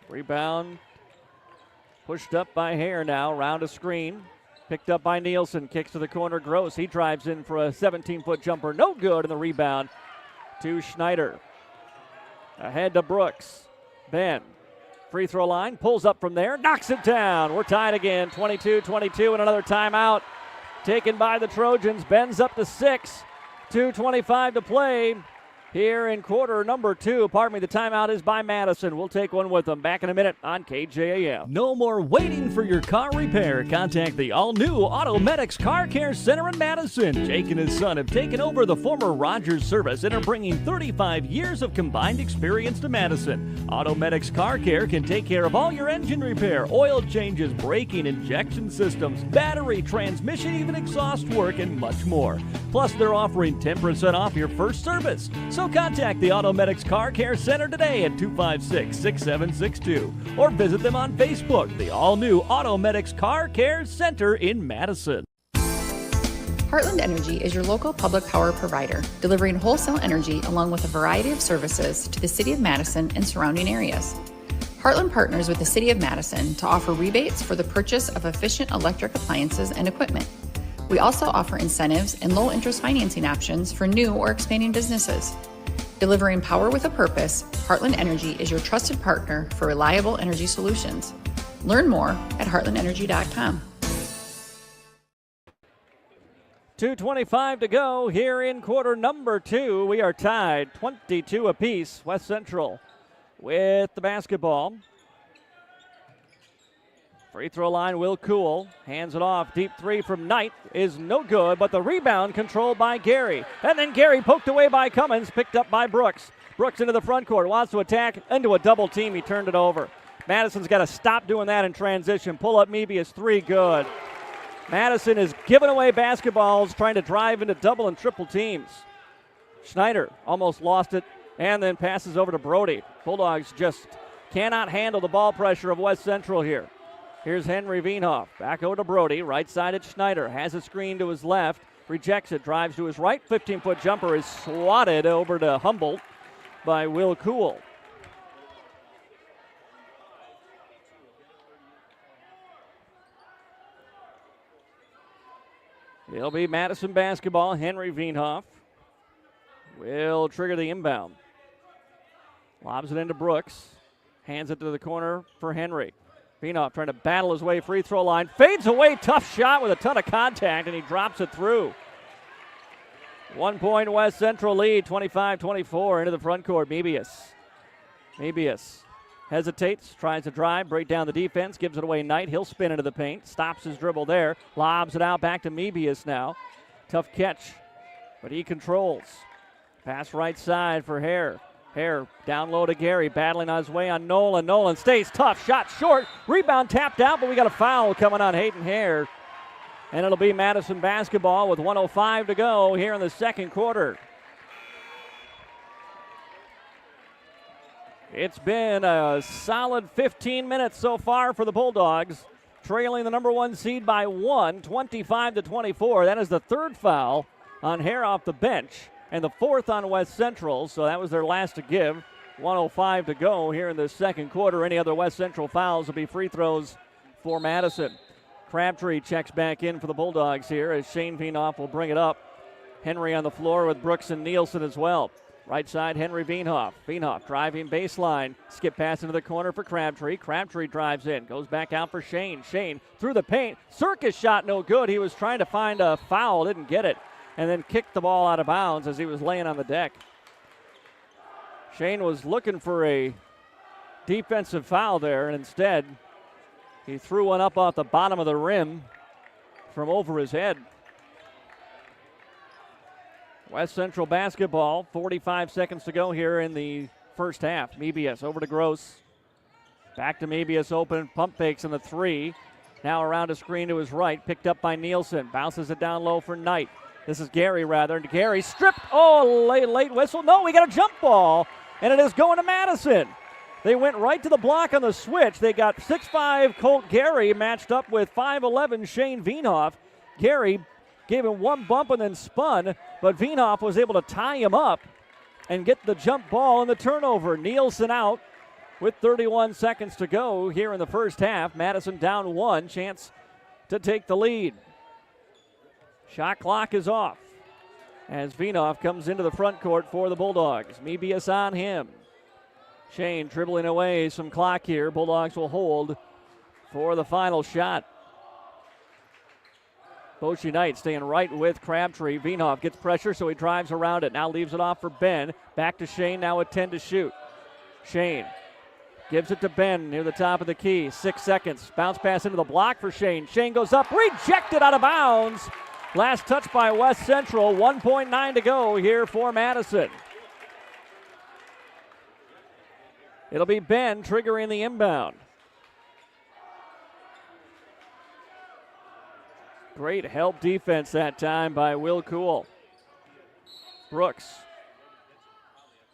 Rebound pushed up by Hare now. Around a screen. Picked up by Nielsen. Kicks to the corner. Gross. He drives in for a 17-foot jumper. No good. And the rebound to Schneider. Ahead to Brooks. Ben. Free throw line, pulls up from there, knocks it down. We're tied again, 22-22, and another timeout taken by the Trojans. Ben's up to 6, 2:25 to play here in quarter number 2. Pardon me, the timeout is by Madison. We'll take one with them. Back in a minute on KJAM. No more waiting for your car repair. Contact the all-new Automedics Car Care Center in Madison. Jake and his son have taken over the former Rogers service and are bringing 35 years of combined experience to Madison. Automedics Car Care can take care of all your engine repair, oil changes, braking, injection systems, battery, transmission, even exhaust work, and much more. Plus, they're offering 10% off your first service. So contact the Automedics Car Care Center today at 256-6762 or visit them on Facebook, the all-new Automedics Car Care Center in Madison. Heartland Energy is your local public power provider, delivering wholesale energy along with a variety of services to the City of Madison and surrounding areas. Heartland partners with the City of Madison to offer rebates for the purchase of efficient electric appliances and equipment. We also offer incentives and low-interest financing options for new or expanding businesses. Delivering power with a purpose, Heartland Energy is your trusted partner for reliable energy solutions. Learn more at heartlandenergy.com. 2:25 to go here in quarter number 2. We are tied 22 apiece. West Central with the basketball. Free throw line, Will Cool. Hands it off. Deep three from Knight is no good, but the rebound controlled by Gary. And then Gary poked away by Cummins, picked up by Brooks. Brooks into the front court, wants to attack, into a double team. He turned it over. Madison's got to stop doing that in transition. Pull up Mebius, three, good. Madison is giving away basketballs, trying to drive into double and triple teams. Schneider almost lost it and then passes over to Brody. Bulldogs just cannot handle the ball pressure of West Central here. Here's Henry Veenhoff. Back over to Brody. Right side at Schneider. Has a screen to his left. Rejects it. Drives to his right. 15-foot jumper is swatted over to Humboldt by Will Cool. It'll be Madison basketball. Henry Veenhoff will trigger the inbound. Lobs it into Brooks. Hands it to the corner for Henry. Veenhoff trying to battle his way free throw line. Fades away, tough shot with a ton of contact, and he drops it through. 1 point West Central lead, 25-24 into the front court. Mebius hesitates, tries to drive, break down the defense, gives it away Knight. He'll spin into the paint, stops his dribble there, lobs it out back to Mebius now. Tough catch, but he controls. Pass right side for Hare. Hare down low to Gary, battling on his way on Nolan. Nolan stays tough, shot short, rebound tapped out, but we got a foul coming on Hayden Hare. And it'll be Madison basketball with 1:05 to go here in the second quarter. It's been a solid 15 minutes so far for the Bulldogs, trailing the number one seed by 1, 25-24. That is the third foul on Hare off the bench, and the fourth on West Central, so that was their last to give. 1:05 to go here in the second quarter. Any other West Central fouls will be free throws for Madison. Crabtree checks back in for the Bulldogs here as Shane Veenhoff will bring it up. Henry on the floor with Brooks and Nielsen as well. Right side, Henry Veenhoff. Veenhoff driving baseline. Skip pass into the corner for Crabtree. Crabtree drives in. Goes back out for Shane. Shane through the paint. Circus shot no good. He was trying to find a foul. Didn't get it. And then kicked the ball out of bounds as he was laying on the deck. Shane was looking for a defensive foul there, and instead he threw one up off the bottom of the rim from over his head. West Central basketball, 45 seconds to go here in the first half. Mebius over to Gross. Back to Mebius, open, pump fakes in the three. Now around a screen to his right, picked up by Nielsen. Bounces it down low for Knight. This is Gary rather. Gary stripped. Oh, late whistle. No, we got a jump ball, and it is going to Madison. They went right to the block on the switch. They got 6'5" Colt Gary matched up with 5'11" Shane Veenhoff. Gary gave him one bump and then spun, but Veenhoff was able to tie him up and get the jump ball and the turnover. Nielsen out with 31 seconds to go here in the first half. Madison down one, chance to take the lead. Shot clock is off as Veenhoff comes into the front court for the Bulldogs. Mebius on him. Shane dribbling away some clock here. Bulldogs will hold for the final shot. Boshi Knight staying right with Crabtree. Veenhoff gets pressure, so he drives around it. Now leaves it off for Ben. Back to Shane, now with 10 to shoot. Shane gives it to Ben near the top of the key. 6 seconds. Bounce pass into the block for Shane. Shane goes up, rejected out of bounds. Last touch by West Central. 1.9 to go here for Madison. It'll be Ben triggering the inbound. Great help defense that time by Will Cool. Brooks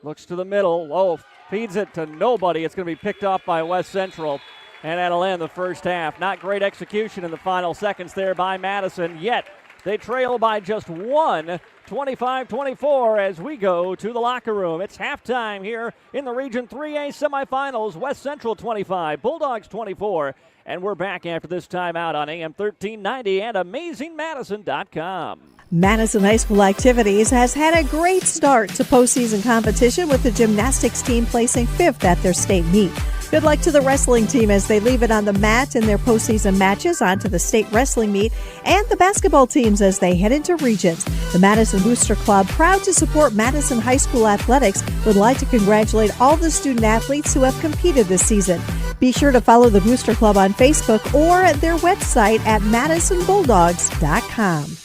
looks to the middle. Oh, feeds it to nobody. It's going to be picked off by West Central, and that'll end the first half. Not great execution in the final seconds there by Madison, yet they trail by just one, 25-24 as we go to the locker room. It's halftime here in the Region 3A semifinals. West Central 25, Bulldogs 24. And we're back after this timeout on AM 1390 and AmazingMadison.com. Madison High School Activities has had a great start to postseason competition with the gymnastics team placing 5th at their state meet. Good luck to the wrestling team as they leave it on the mat in their postseason matches onto the state wrestling meet, and the basketball teams as they head into regions. The Madison Booster Club, proud to support Madison High School athletics, would like to congratulate all the student athletes who have competed this season. Be sure to follow the Booster Club on Facebook or at their website at madisonbulldogs.com.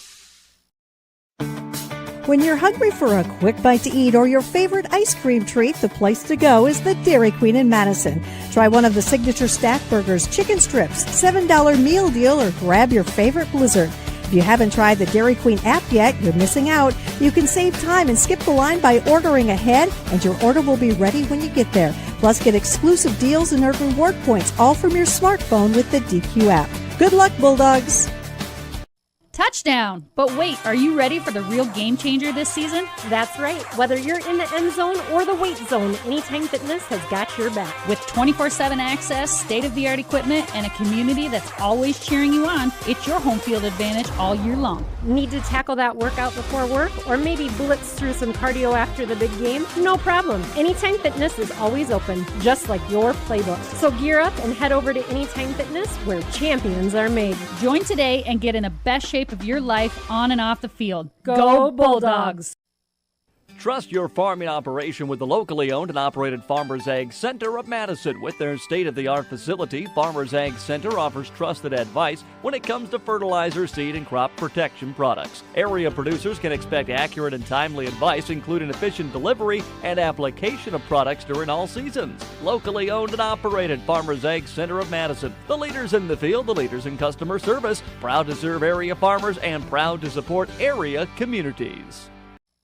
When you're hungry for a quick bite to eat or your favorite ice cream treat, the place to go is the Dairy Queen in Madison. Try one of the signature stack burgers, chicken strips, $7 meal deal, or grab your favorite Blizzard. If you haven't tried the Dairy Queen app yet, you're missing out. You can save time and skip the line by ordering ahead, and your order will be ready when you get there. Plus, get exclusive deals and earn reward points, all from your smartphone with the DQ app. Good luck, Bulldogs! Touchdown! But wait, are you ready for the real game changer this season? That's right. Whether you're in the end zone or the weight zone, Anytime Fitness has got your back. With 24/7 access, state-of-the-art equipment, and a community that's always cheering you on, it's your home field advantage all year long. Need to tackle that workout before work or maybe blitz through some cardio after the big game? No problem. Anytime Fitness is always open, just like your playbook. So gear up and head over to Anytime Fitness, where champions are made. Join today and get in the best shape of your life on and off the field. Go Bulldogs! Trust your farming operation with the locally owned and operated Farmers Ag Center of Madison. With their state-of-the-art facility, Farmers Ag Center offers trusted advice when it comes to fertilizer, seed, and crop protection products. Area producers can expect accurate and timely advice, including efficient delivery and application of products during all seasons. Locally owned and operated Farmers Ag Center of Madison. The leaders in the field, the leaders in customer service, proud to serve area farmers and proud to support area communities.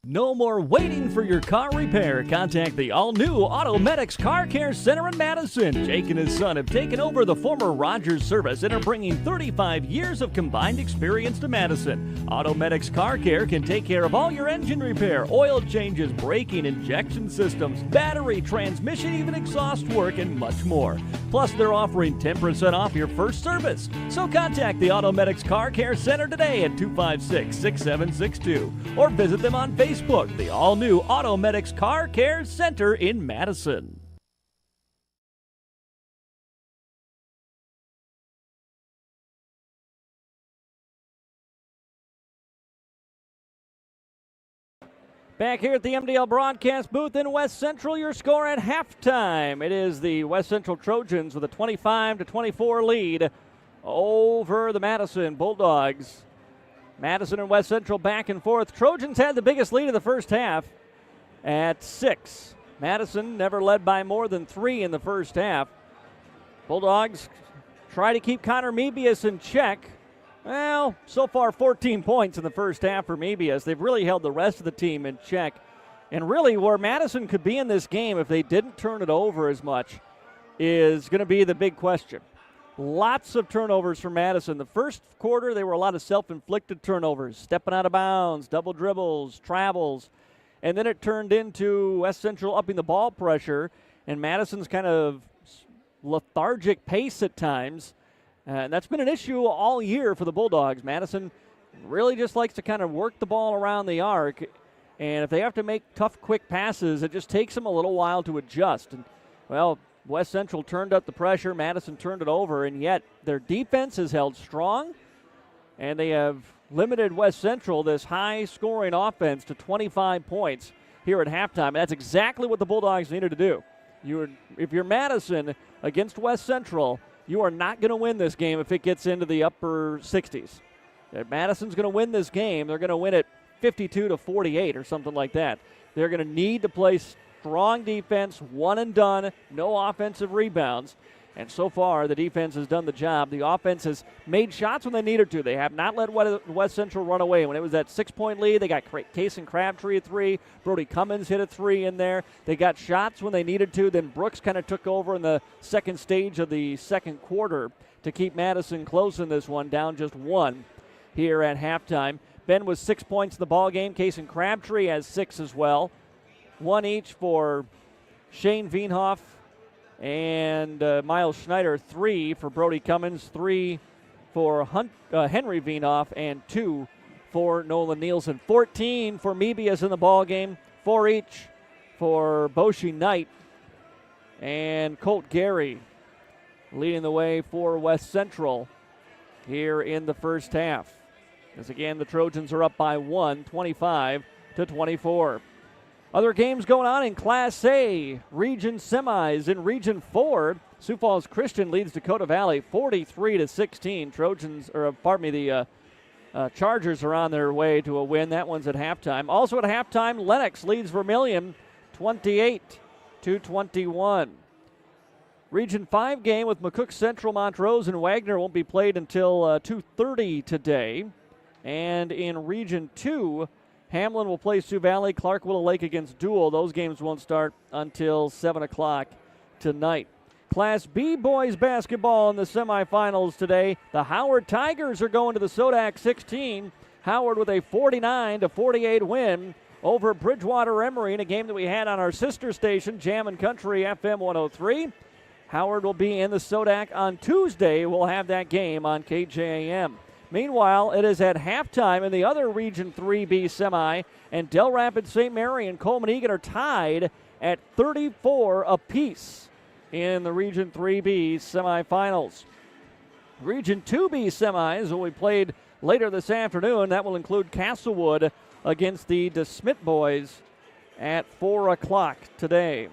No more waiting for your car repair. Contact the all-new Automedics Car Care Center in Madison. Jake and his son have taken over the former Rogers service and are bringing 35 years of combined experience to Madison. Automedics Car Care can take care of all your engine repair, oil changes, braking, injection systems, battery, transmission, even exhaust work, and much more. Plus, they're offering 10% off your first service. So contact the Automedics Car Care Center today at 256-6762 or visit them on Facebook. The all-new Automedics Car Care Center in Madison. Back here at the MDL broadcast booth in West Central, your score at halftime. It is the West Central Trojans with a 25-24 lead over the Madison Bulldogs. Madison and West Central back and forth. Trojans had the biggest lead of the first half at 6. Madison never led by more than 3 in the first half. Bulldogs try to keep Connor Mebius in check. Well, so far 14 points in the first half for Mebius. They've really held the rest of the team in check. And really where Madison could be in this game if they didn't turn it over as much is going to be the big question. Lots of turnovers for Madison. The first quarter, there were a lot of self-inflicted turnovers, stepping out of bounds, double dribbles, travels, and then it turned into West Central upping the ball pressure, and Madison's kind of lethargic pace at times. And that's been an issue all year for the Bulldogs. Madison really just likes to kind of work the ball around the arc, and if they have to make tough, quick passes, it just takes them a little while to adjust. And, well, West Central turned up the pressure. Madison turned it over, and yet their defense has held strong, and they have limited West Central, this high-scoring offense, to 25 points here at halftime. And that's exactly what the Bulldogs needed to do. If you're Madison against West Central, you are not going to win this game if it gets into the upper 60s. If Madison's going to win this game, they're going to win it 52-48 or something like that. They're going to need to play strong defense, one and done, no offensive rebounds. And so far, the defense has done the job. The offense has made shots when they needed to. They have not let West Central run away. When it was that 6-point lead, they got Kason Crabtree at 3. Brody Cummins hit a 3 in there. They got shots when they needed to. Then Brooks kind of took over in the second stage of the second quarter to keep Madison close in this one, down just 1 here at halftime. Ben was 6 points in the ball game. Kason Crabtree has 6 as well. 1 each for Shane Veenhoff and Miles Schneider. 3 for Brody Cummins, 3 for Henry Veenhoff, and 2 for Nolan Nielsen. 14 for Mebius in the ball game, 4 each for Boshi Knight and Colt Gary leading the way for West Central here in the first half. As again, the Trojans are up by 1, 25-24. Other games going on in Class A, Region Semis. In Region 4, Sioux Falls Christian leads Dakota Valley 43-16. The Chargers are on their way to a win. That one's at halftime. Also at halftime, Lennox leads Vermilion 28-21. Region 5 game with McCook Central, Montrose, and Wagner won't be played until 2:30 today. And in Region 2, Hamlin will play Sioux Valley, Clark Willow Lake against Dual. Those games won't start until 7 o'clock tonight. Class B boys basketball in the semifinals today. The Howard Tigers are going to the Sodak 16. Howard with a 49-48 win over Bridgewater Emory in a game that we had on our sister station, Jam and Country FM 103. Howard will be in the Sodak on Tuesday. We'll have that game on KJAM. Meanwhile, it is at halftime in the other Region 3B semi, and Del Rapids, St. Mary, and Coleman Egan are tied at 34 apiece in the Region 3B semifinals. Region 2B semis will be played later this afternoon. That will include Castlewood against the DeSmit boys at 4 o'clock today.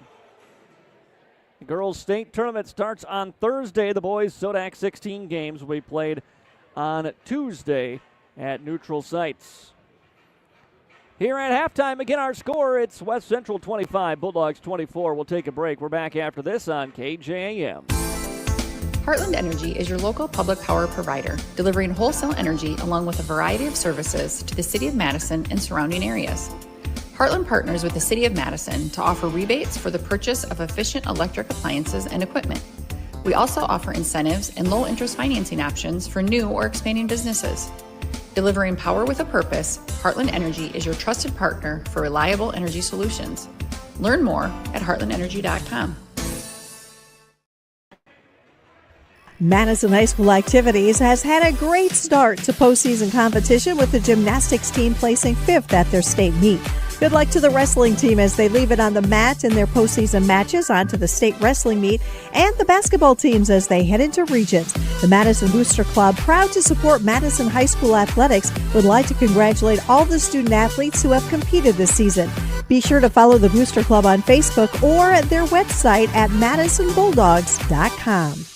The girls' state tournament starts on Thursday. The boys' Sodak 16 games will be played on Tuesday at neutral sites. Here at halftime, again, our score, it's West Central 25, Bulldogs 24. We'll take a break. We're back after this on KJAM. Heartland Energy is your local public power provider, delivering wholesale energy along with a variety of services to the City of Madison and surrounding areas. Heartland partners with the City of Madison to offer rebates for the purchase of efficient electric appliances and equipment. We also offer incentives and low-interest financing options for new or expanding businesses. Delivering power with a purpose, Heartland Energy is your trusted partner for reliable energy solutions. Learn more at heartlandenergy.com. Madison High School Activities has had a great start to postseason competition with the gymnastics team placing 5th at their state meet. Good luck to the wrestling team as they leave it on the mat in their postseason matches onto the state wrestling meet, and the basketball teams as they head into regions. The Madison Booster Club, proud to support Madison High School athletics, would like to congratulate all the student athletes who have competed this season. Be sure to follow the Booster Club on Facebook or at their website at madisonbulldogs.com.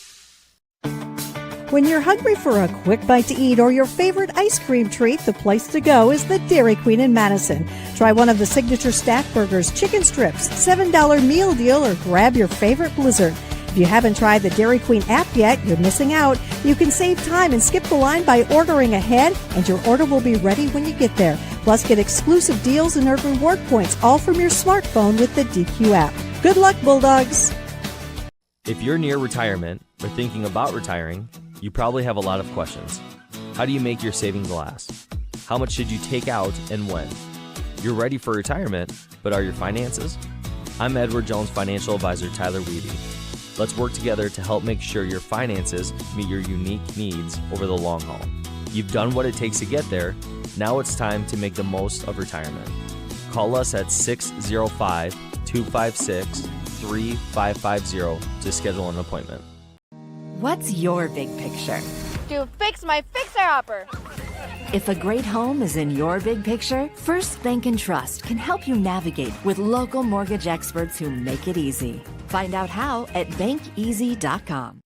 When you're hungry for a quick bite to eat or your favorite ice cream treat, the place to go is the Dairy Queen in Madison. Try one of the signature stack burgers, chicken strips, $7 meal deal, or grab your favorite blizzard. If you haven't tried the Dairy Queen app yet, you're missing out. You can save time and skip the line by ordering ahead, and your order will be ready when you get there. Plus, get exclusive deals and earn reward points, all from your smartphone with the DQ app. Good luck, Bulldogs! If you're near retirement or thinking about retiring, you probably have a lot of questions. How do you make your savings last? How much should you take out and when? You're ready for retirement, but are your finances? I'm Edward Jones financial advisor Tyler Weedy. Let's work together to help make sure your finances meet your unique needs over the long haul. You've done what it takes to get there. Now it's time to make the most of retirement. Call us at 605-256-3550 to schedule an appointment. What's your big picture? To fix my fixer-upper. If a great home is in your big picture, First Bank and Trust can help you navigate with local mortgage experts who make it easy. Find out how at bankeasy.com.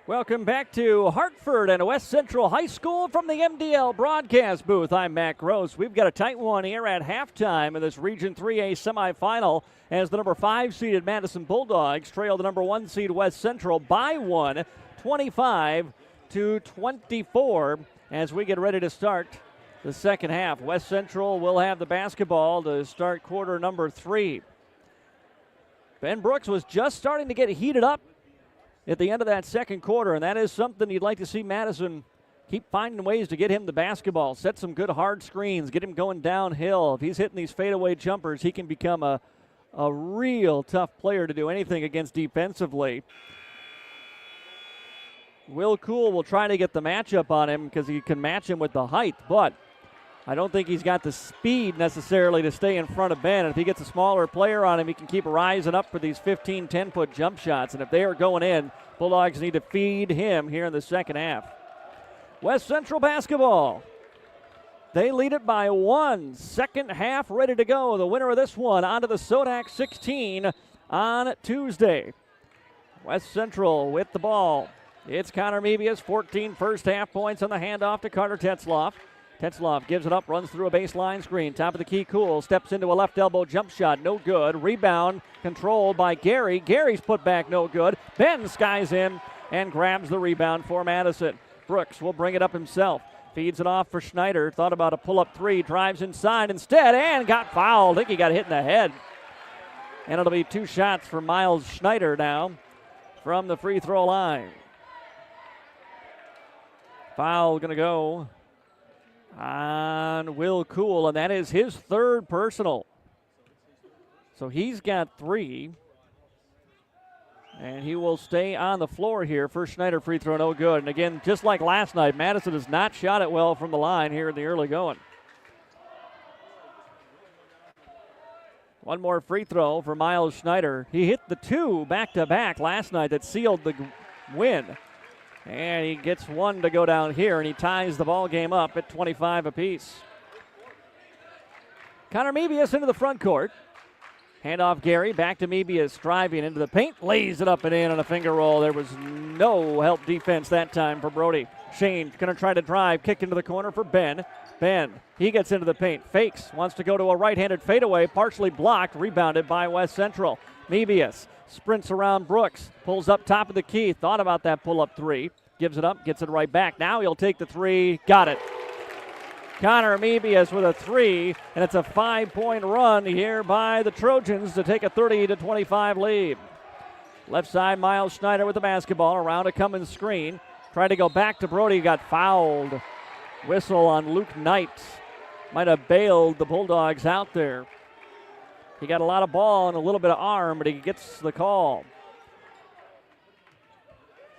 Welcome back to Hartford and West Central High School from the MDL broadcast booth. I'm Matt Gross. We've got a tight one here at halftime in this Region 3A semifinal as the number 5 seeded Madison Bulldogs trail the number 1 seed West Central by 1, 25-24 as we get ready to start the second half. West Central will have the basketball to start quarter number 3. Ben Brooks was just starting to get heated up at the end of that second quarter, and that is something you'd like to see Madison keep finding ways to get him the basketball, set some good hard screens, get him going downhill. If he's hitting these fadeaway jumpers, he can become a real tough player to do anything against defensively. Will Cool will try to get the matchup on him because he can match him with the height, but I don't think he's got the speed necessarily to stay in front of Ben. If he gets a smaller player on him, he can keep rising up for these 15, 10-foot jump shots. And if they are going in, Bulldogs need to feed him here in the second half. West Central basketball. They lead it by 1. Second half ready to go. The winner of this one onto the Sodak 16 on Tuesday. West Central with the ball. It's Connor Mebius, 14 first half points on the handoff to Carter Tetzloff. Tetzloff gives it up, runs through a baseline screen. Top of the key, Cool. Steps into a left elbow jump shot, no good. Rebound controlled by Gary. Gary's put back, no good. Ben skies in and grabs the rebound for Madison. Brooks will bring it up himself. Feeds it off for Schneider. Thought about a pull-up three. Drives inside instead and got fouled. I think he got hit in the head. And it'll be 2 shots for Miles Schneider now from the free throw line. Foul going to go on Will Cool, and that is his 3rd personal. So he's got 3. And he will stay on the floor here. First Schneider free throw, no good. And again, just like last night, Madison has not shot it well from the line here in the early going. One more free throw for Miles Schneider. He hit the 2 back-to-back last night that sealed the win. And he gets 1 to go down here, and he ties the ball game up at 25 apiece. Connor Mebius into the front court. Handoff Gary, back to Mebius, driving into the paint, lays it up and in on a finger roll. There was no help defense that time for Brody. Shane going to try to drive, kick into the corner for Ben. Ben, he gets into the paint, fakes, wants to go to a right-handed fadeaway, partially blocked, rebounded by West Central. Mebius sprints around Brooks, pulls up top of the key, thought about that pull-up 3, gives it up, gets it right back. Now he'll take the 3, got it. Connor Mebius with a 3, and it's a 5-point run here by the Trojans to take a 30-25 lead. Left side, Miles Schneider with the basketball around a Cummins screen. Tried to go back to Brody, got fouled. Whistle on Luke Knight. Might have bailed the Bulldogs out there. He got a lot of ball and a little bit of arm, but he gets the call.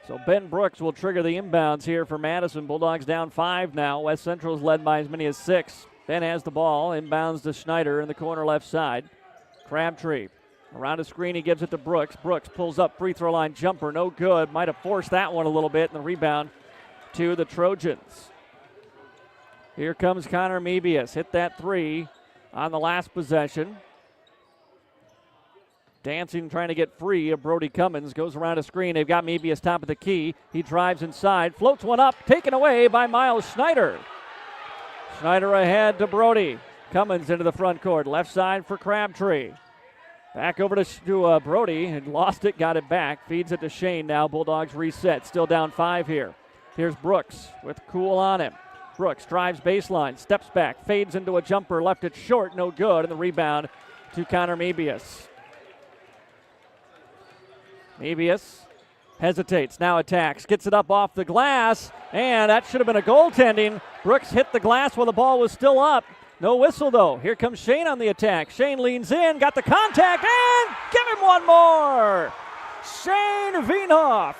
So Ben Brooks will trigger the inbounds here for Madison. Bulldogs down 5 now. West Central's led by as many as 6. Ben has the ball, inbounds to Schneider in the corner left side. Crabtree around a screen, he gives it to Brooks. Brooks pulls up, free throw line jumper, no good. Might have forced that one a little bit, and the rebound to the Trojans. Here comes Connor Mebius. Hit that 3 on the last possession. Dancing, trying to get free of Brody Cummins. Goes around a screen. They've got Mebius top of the key. He drives inside. Floats one up. Taken away by Miles Schneider. Schneider ahead to Brody. Cummins into the front court. Left side for Crabtree. Back over to Brody. And lost it. Got it back. Feeds it to Shane now. Bulldogs reset. Still down 5 here. Here's Brooks with Cool on him. Brooks drives baseline. Steps back. Fades into a jumper. Left it short. No good. And the rebound to Connor Mebius. Mebius hesitates, now attacks, gets it up off the glass, and that should have been a goaltending. Brooks hit the glass while the ball was still up. No whistle, though. Here comes Shane on the attack. Shane leans in, got the contact, and give him one more. Shane Veenhoff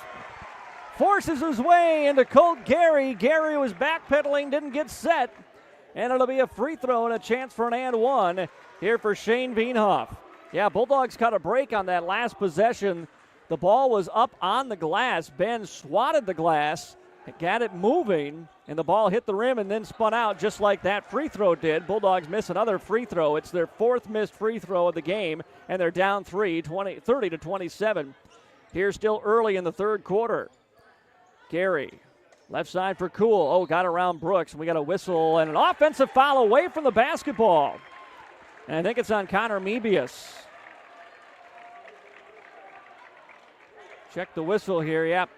forces his way into Colt Gary. Gary was backpedaling, didn't get set, and it'll be a free throw and a chance for an and one here for Shane Veenhoff. Yeah, Bulldogs caught a break on that last possession. The ball was up on the glass. Ben swatted the glass, got it moving, and the ball hit the rim and then spun out just like that free throw did. Bulldogs miss another free throw. It's their 4th missed free throw of the game, and they're down 30-27. Here still early in the 3rd quarter. Gary, left side for Cool. Oh, got around Brooks, and we got a whistle and an offensive foul away from the basketball. And I think it's on Connor Mebius. Check the whistle here, yep.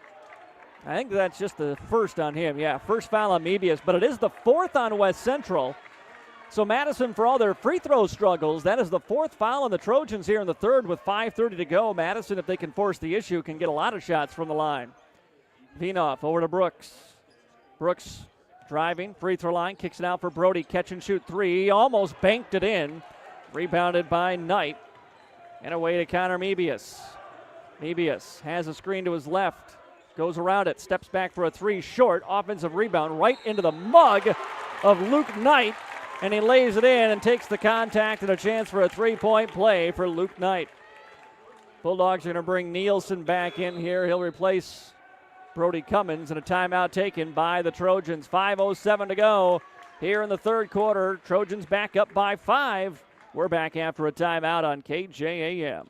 I think that's just the first on him, yeah. First foul on Mebius, but it is the 4th on West Central. So Madison, for all their free throw struggles, that is the 4th foul on the Trojans here in the 3rd with 5:30 to go. Madison, if they can force the issue, can get a lot of shots from the line. Veenhoff over to Brooks. Brooks driving, free throw line, kicks it out for Brody. Catch and shoot 3, almost banked it in. Rebounded by Knight. And away to Connor Mebius. Mebius has a screen to his left, goes around it, steps back for a 3, short, offensive rebound right into the mug of Luke Knight, and he lays it in and takes the contact and a chance for a three-point play for Luke Knight. Bulldogs are going to bring Nielsen back in here. He'll replace Brody Cummins, and a timeout taken by the Trojans. 5:07 to go here in the third quarter. Trojans back up by 5. We're back after a timeout on KJAM.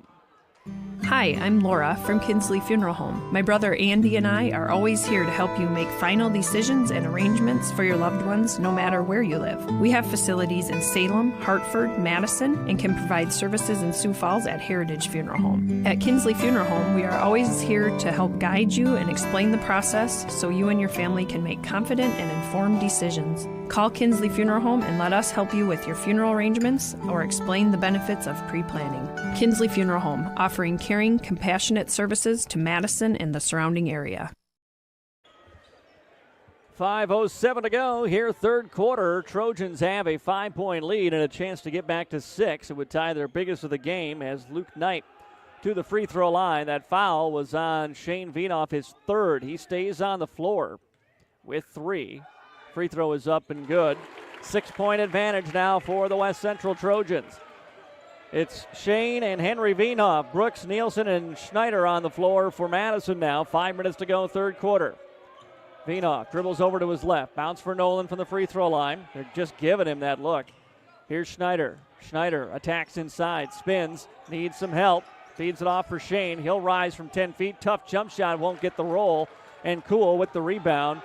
Hi, I'm Laura from Kinsley Funeral Home. My brother Andy and I are always here to help you make final decisions and arrangements for your loved ones no matter where you live. We have facilities in Salem, Hartford, Madison, and can provide services in Sioux Falls at Heritage Funeral Home. At Kinsley Funeral Home, we are always here to help guide you and explain the process so you and your family can make confident and informed decisions. Call Kinsley Funeral Home and let us help you with your funeral arrangements or explain the benefits of pre-planning. Kinsley Funeral Home, offering caring, compassionate services to Madison and the surrounding area. 5:07 to go here, third quarter. Trojans have a 5-point lead and a chance to get back to 6. It would tie their biggest of the game as Luke Knight to the free throw line. That foul was on Shane Vienoff, his third. He stays on the floor with 3. Free throw is up and good. 6-point advantage now for the West Central Trojans. It's Shane and Henry Vienoff, Brooks, Nielsen, and Schneider on the floor for Madison now. 5 minutes to go, third quarter. Vienoff dribbles over to his left. Bounce for Nolan from the free throw line. They're just giving him that look. Here's Schneider. Schneider attacks inside, spins, needs some help. Feeds it off for Shane. He'll rise from 10 feet. Tough jump shot, won't get the roll. And Cool with the rebound.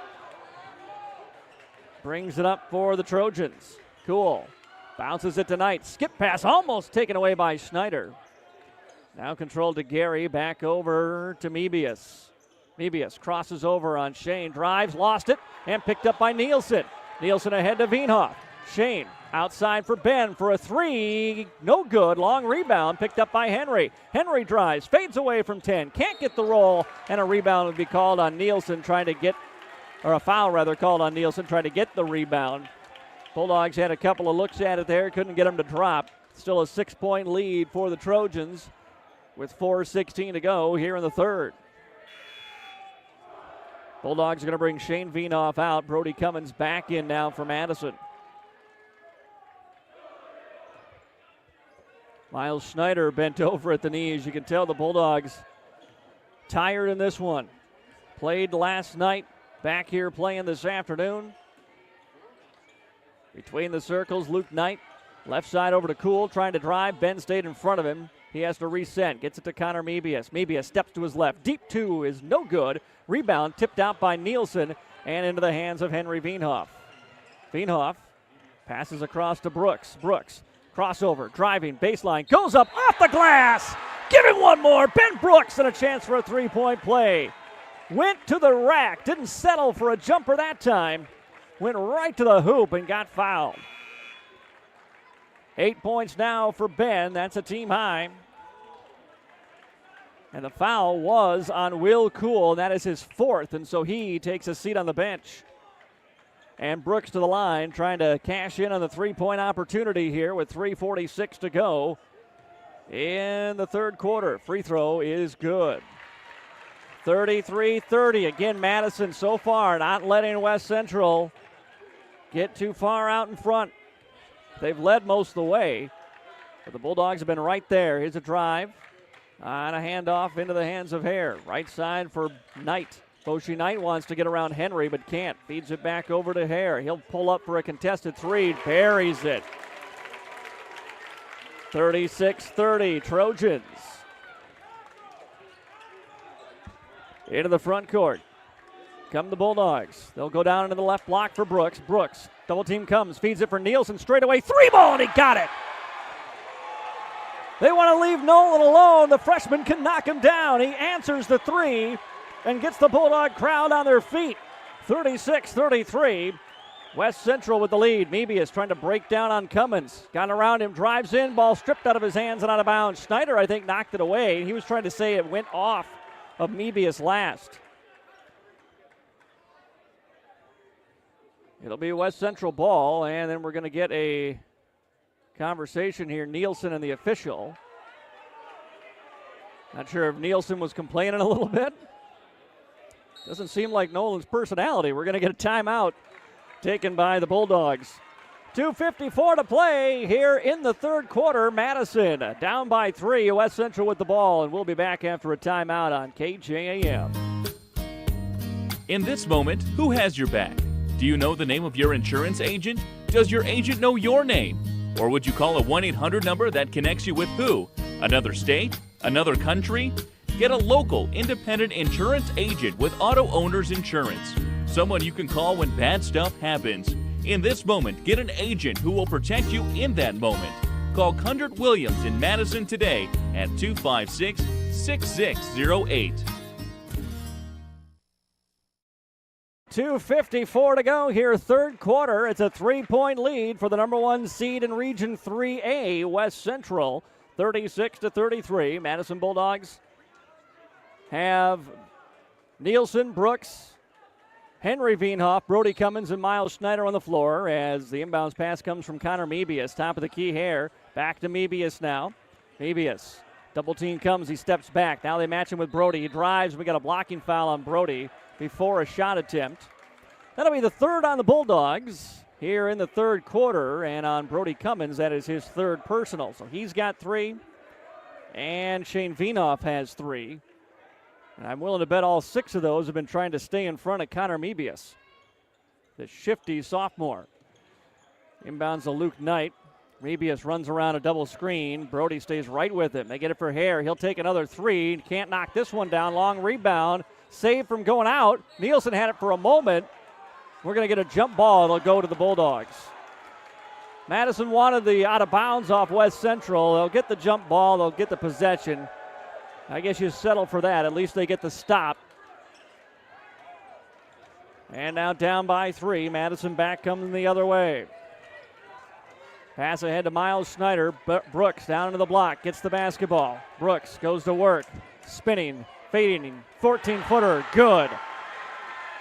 Brings it up for the Trojans. Cool. Bounces it to Knight. Skip pass almost taken away by Schneider. Now controlled to Gary. Back over to Mebius. Mebius crosses over on Shane. Drives, lost it, and picked up by Nielsen. Nielsen ahead to Vienoff. Shane outside for Ben for a 3. No good. Long rebound picked up by Henry. Henry drives, fades away from 10. Can't get the roll, and a rebound would be called on Nielsen trying to get, or a foul rather called on Nielsen trying to get the rebound. Bulldogs had a couple of looks at it there, couldn't get them to drop. Still a 6-point lead for the Trojans with 4:16 to go here in the third. Bulldogs are going to bring Shane Vienoff out. Brody Cummins back in now for Madison. Miles Schneider bent over at the knees. You can tell the Bulldogs tired in this one. Played last night, back here playing this afternoon. Between the circles, Luke Knight. Left side over to Cool, trying to drive. Ben stayed in front of him. He has to reset. Gets it to Connor Mebius. Mebius steps to his left. Deep 2 is no good. Rebound tipped out by Nielsen and into the hands of Henry Vienoff. Vienoff passes across to Brooks. Brooks, crossover, driving, baseline, goes up off the glass. Give him one more. Ben Brooks and a chance for a 3-point play. Went to the rack. Didn't settle for a jumper that time. Went right to the hoop and got fouled. 8 points now for Ben. That's a team high. And the foul was on Will Cool, and that is his 4th, and so he takes a seat on the bench. And Brooks to the line, trying to cash in on the 3-point opportunity here with 3:46 to go in the third quarter. Free throw is good. 33-30. Again, Madison so far not letting West Central get too far out in front. They've led most of the way, but the Bulldogs have been right there. Here's a drive on a handoff into the hands of Hare. Right side for Knight. Boshi Knight wants to get around Henry, but can't. Feeds it back over to Hare. He'll pull up for a contested 3. Buries it. 36-30, Trojans. Into the front court. Come the Bulldogs. They'll go down into the left block for Brooks. Brooks, double team comes, feeds it for Nielsen straight away. 3-ball, and he got it. They want to leave Nolan alone. The freshman can knock him down. He answers the 3 and gets the Bulldog crowd on their feet. 36-33. West Central with the lead. Mebius trying to break down on Cummins. Got around him, drives in, ball stripped out of his hands and out of bounds. Schneider, I think, knocked it away. He was trying to say it went off of Mebius last. It'll be West Central ball, and then we're going to get a conversation here. Nielsen and the official. Not sure if Nielsen was complaining a little bit. Doesn't seem like Nolan's personality. We're going to get a timeout taken by the Bulldogs. 2:54 to play here in the third quarter. Madison down by 3. West Central with the ball, and we'll be back after a timeout on KJAM. In this moment, who has your back? Do you know the name of your insurance agent? Does your agent know your name? Or would you call a 1-800 number that connects you with who? Another state? Another country? Get a local, independent insurance agent with Auto Owners Insurance. Someone you can call when bad stuff happens. In this moment, get an agent who will protect you in that moment. Call Kundert Williams in Madison today at 256-6608. 2:54 to go here, third quarter. It's a 3-point lead for the number 1 seed in Region 3A, West Central, 36-33. Madison Bulldogs have Nielsen, Brooks, Henry Veenhoff, Brody Cummins, and Miles Schneider on the floor as the inbounds pass comes from Connor Mebius. Top of the key here. Back to Mebius now. Mebius. Double team comes. He steps back. Now they match him with Brody. He drives. We got a blocking foul on Brody before a shot attempt. That'll be the third on the Bulldogs here in the third quarter. And on Brody Cummins, that is his third personal. So he's got 3. And Shane Veenhoff has 3. And I'm willing to bet all 6 of those have been trying to stay in front of Connor Mebius, the shifty sophomore. Inbounds to Luke Knight. Mebius runs around a double screen. Brody stays right with him. They get it for Hare. He'll take another 3. Can't knock this one down. Long rebound. Save from going out. Nielsen had it for a moment. We're going to get a jump ball. It'll go to the Bulldogs. Madison wanted the out of bounds off West Central. They'll get the jump ball. They'll get the possession. I guess you settle for that. At least they get the stop. And now down by 3. Madison back coming the other way. Pass ahead to Miles Schneider. Brooks down into the block. Gets the basketball. Brooks goes to work. Spinning. Fading. 14-footer. Good.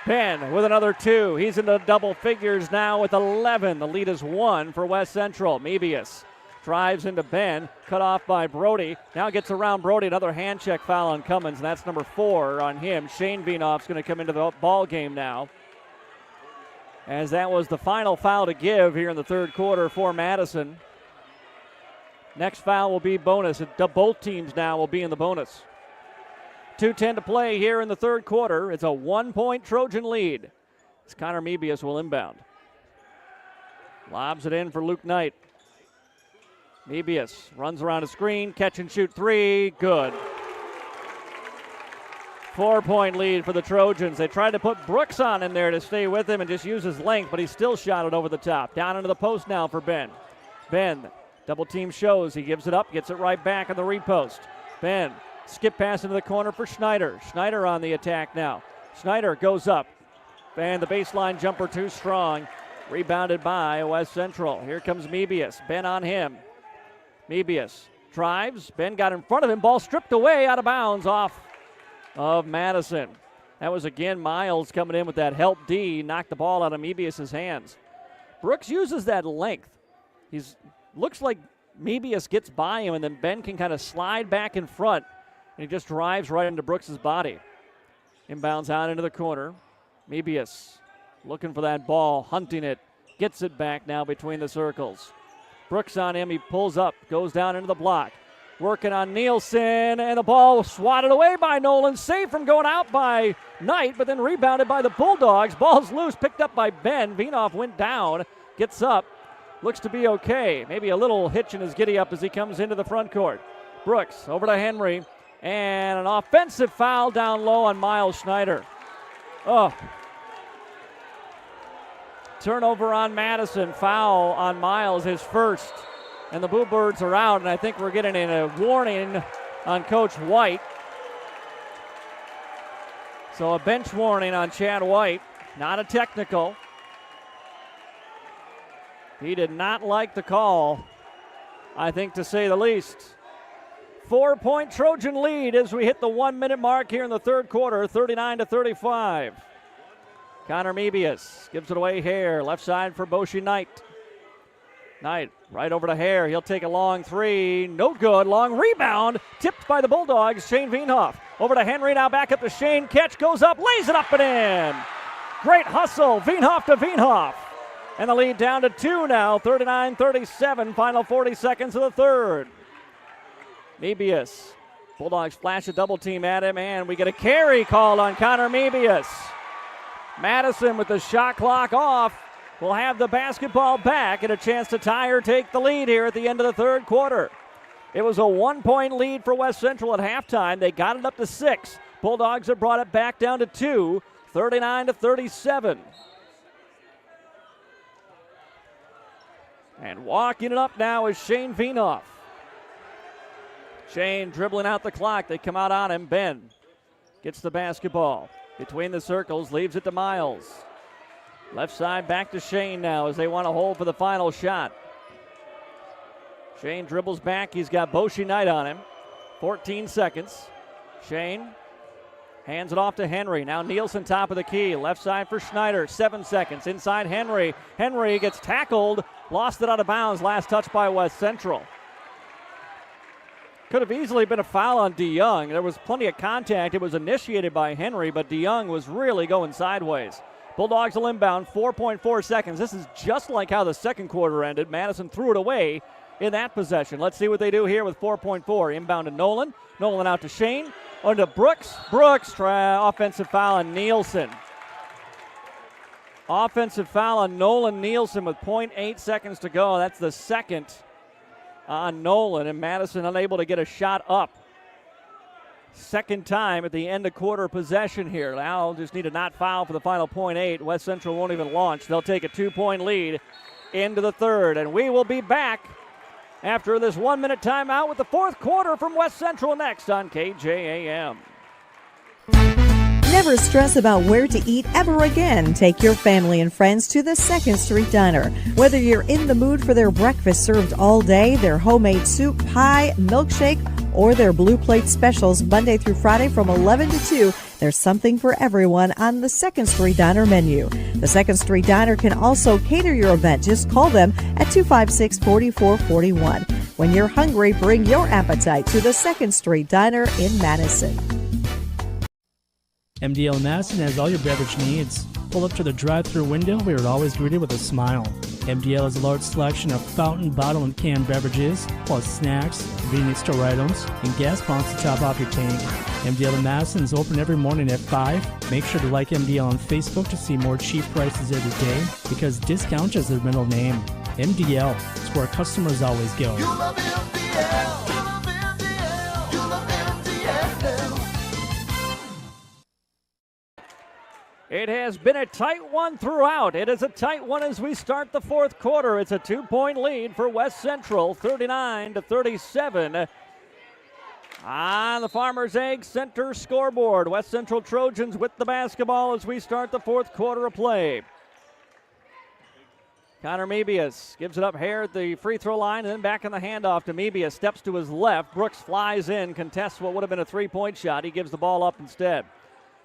Penn with another 2. He's into double figures now with 11. The lead is 1 for West Central. Mebius drives into Ben, cut off by Brody. Now gets around Brody. Another hand check foul on Cummins, and that's number 4 on him. Shane Veenhoff's going to come into the ball game now, as that was the final foul to give here in the third quarter for Madison. Next foul will be bonus. Both teams now will be in the bonus. 2:10 to play here in the third quarter. It's a 1-point Trojan lead, as Connor Mebius will inbound. Lobs it in for Luke Knight. Mebius runs around a screen, catch and shoot 3, good. 4-point lead for the Trojans. They tried to put Brooks on in there to stay with him and just use his length, but he still shot it over the top. Down into the post now for Ben. Ben, double team shows. He gives it up, gets it right back on the repost. Ben, skip pass into the corner for Schneider. Schneider on the attack now. Schneider goes up. And the baseline jumper too strong. Rebounded by West Central. Here comes Mebius. Ben on him. Mebius drives. Ben got in front of him. Ball stripped away out of bounds off of Madison. That was again Miles coming in with that help D. Knocked the ball out of Mebius' hands. Brooks uses that length. Looks like Mebius gets by him, and then Ben can kind of slide back in front, and he just drives right into Brooks' body. Inbounds out into the corner. Mebius looking for that ball, hunting it. Gets it back now between the circles. Brooks on him. He pulls up, goes down into the block. Working on Nielsen, and the ball swatted away by Nolan. Saved from going out by Knight, but then rebounded by the Bulldogs. Ball's loose, picked up by Ben. Veenhoff went down, gets up, looks to be okay. Maybe a little hitch in his giddy up as he comes into the front court. Brooks over to Henry, and an offensive foul down low on Miles Schneider. Oh. Turnover on Madison, foul on Miles, his first. And the Bluebirds are out, and I think we're getting a warning on Coach White. So a bench warning on Chad White, not a technical. He did not like the call, I think, to say the least. 4-point Trojan lead as we hit the 1-minute mark here in the third quarter, 39-35. Connor Mebius gives it away. Hare, left side for Boshi Knight. Knight right over to Hare. He'll take a long 3. No good. Long rebound. Tipped by the Bulldogs. Shane Veenhoff. Over to Henry. Now back up to Shane. Catch goes up. Lays it up and in. Great hustle. Veenhoff to Veenhoff. And the lead down to 2 now, 39-37, final 40 seconds of the third. Mebius. Bulldogs flash a double team at him, and we get a carry called on Connor Mebius. Madison with the shot clock off will have the basketball back and a chance to tie or take the lead here at the end of the third quarter. It was a 1-point lead for West Central at halftime. They got it up to 6. Bulldogs have brought it back down to 2, 39-37. And walking it up now is Shane Vienoff. Shane dribbling out the clock. They come out on him. Ben gets the basketball between the circles, leaves it to Miles. Left side back to Shane now as they want to hold for the final shot. Shane dribbles back. He's got Boshi Knight on him. 14 seconds. Shane hands it off to Henry. Now Nielsen top of the key. Left side for Schneider. 7 seconds. Inside Henry. Henry gets tackled. Lost it out of bounds. Last touch by West Central. Could have easily been a foul on DeYoung. There was plenty of contact. It was initiated by Henry, but DeYoung was really going sideways. Bulldogs will inbound. 4.4 seconds. This is just like how the second quarter ended. Madison threw it away in that possession. Let's see what they do here with 4.4. Inbound to Nolan. Nolan out to Shane. On to Brooks. Brooks, offensive foul on Nielsen. Offensive foul on Nolan Nielsen with 0.8 seconds to go. That's the second on Nolan, and Madison unable to get a shot up. Second time at the end of quarter possession here. Now just need to not foul for the final 0.8. West Central won't even launch. They'll take a 2-point lead into the third, and we will be back after this 1-minute timeout with the fourth quarter from West Central next on KJAM. Never stress about where to eat ever again. Take your family and friends to the 2nd Street Diner. Whether you're in the mood for their breakfast served all day, their homemade soup, pie, milkshake, or their blue plate specials Monday through Friday from 11 to 2, there's something for everyone on the 2nd Street Diner menu. The 2nd Street Diner can also cater your event. Just call them at 256-4441. When you're hungry, bring your appetite to the 2nd Street Diner in Madison. MDL Madison has all your beverage needs. Pull up to the drive-thru window where you're always greeted with a smile. MDL has a large selection of fountain, bottle, and canned beverages, plus snacks, convenience store items, and gas pumps to top off your tank. MDL in Madison is open every morning at 5. Make sure to like MDL on Facebook to see more cheap prices every day, because discount is their middle name. MDL is where customers always go. You love MDL. You love MDL. You love MDL. It has been a tight one throughout. It is a tight one as we start the fourth quarter. It's a 2-point lead for West Central, 39-37. On the Farmers Egg Center scoreboard, West Central Trojans with the basketball as we start the fourth quarter of play. Connor Mebius gives it up here at the free throw line and then back in the handoff to Mebius. Steps to his left. Brooks flies in, contests what would have been a 3-point shot. He gives the ball up instead.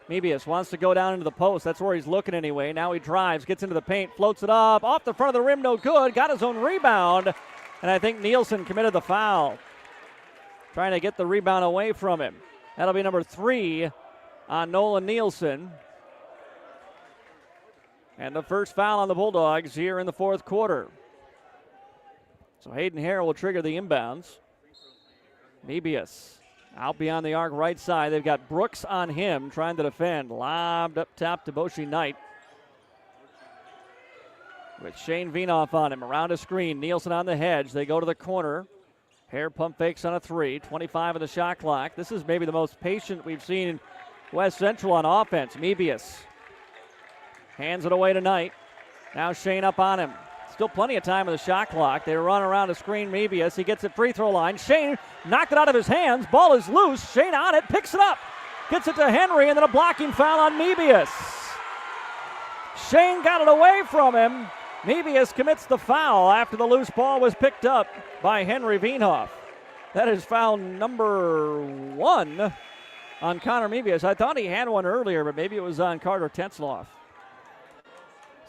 Mebius wants to go down into the post. That's where he's looking anyway. Now he drives, gets into the paint, floats it up. Off the front of the rim, no good. Got his own rebound. And I think Nielsen committed the foul. Trying to get the rebound away from him. That'll be number 3 on Nolan Nielsen. And the first foul on the Bulldogs here in the fourth quarter. So Hayden Hare will trigger the inbounds. Mebius out beyond the arc right side. They've got Brooks on him trying to defend. Lobbed up top to Boshi Knight. With Shane Vienoff on him. Around a screen. Nielsen on the hedge. They go to the corner. Hare pump fakes on a 3. 25 of the shot clock. This is maybe the most patient we've seen West Central on offense. Mebius hands it away to Knight. Now Shane up on him. Still plenty of time on the shot clock. They run around a screen. Mebius. He gets it free throw line. Shane knocked it out of his hands. Ball is loose. Shane on it. Picks it up. Gets it to Henry, and then a blocking foul on Mebius. Shane got it away from him. Mebius commits the foul after the loose ball was picked up by Henry Vienoff. That is foul number 1 on Connor Mebius. I thought he had one earlier, but maybe it was on Carter Tetzloff.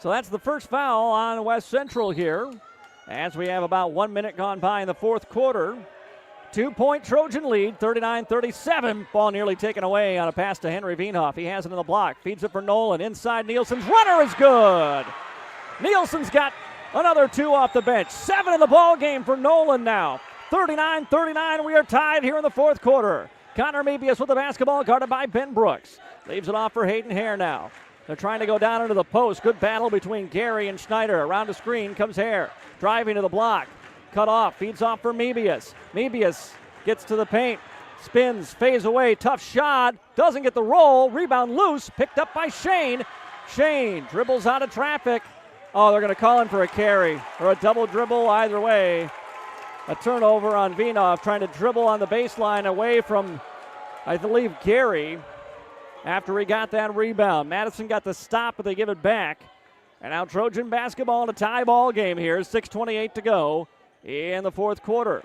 So that's the first foul on West Central here as we have about 1 minute gone by in the fourth quarter. 2-point Trojan lead, 39-37. Ball nearly taken away on a pass to Henry Vienoff. He has it in the block. Feeds it for Nolan. Inside Nielsen's runner is good. Nielsen's got another 2 off the bench. 7 in the ball game for Nolan now. 39-39, we are tied here in the fourth quarter. Connor Mebius with the basketball, guarded by Ben Brooks. Leaves it off for Hayden Hare now. They're trying to go down into the post. Good battle between Gary and Schneider. Around the screen comes Hare. Driving to the block. Cut off. Feeds off for Mebius. Mebius gets to the paint. Spins. Fades away. Tough shot. Doesn't get the roll. Rebound loose. Picked up by Shane. Shane dribbles out of traffic. Oh, they're going to call him for a carry or a double dribble. Either way, a turnover on Vinov trying to dribble on the baseline away from, I believe, Gary after he got that rebound. Madison got the stop, but they give it back. And now Trojan basketball in a tie ball game here. 6:28 to go in the fourth quarter.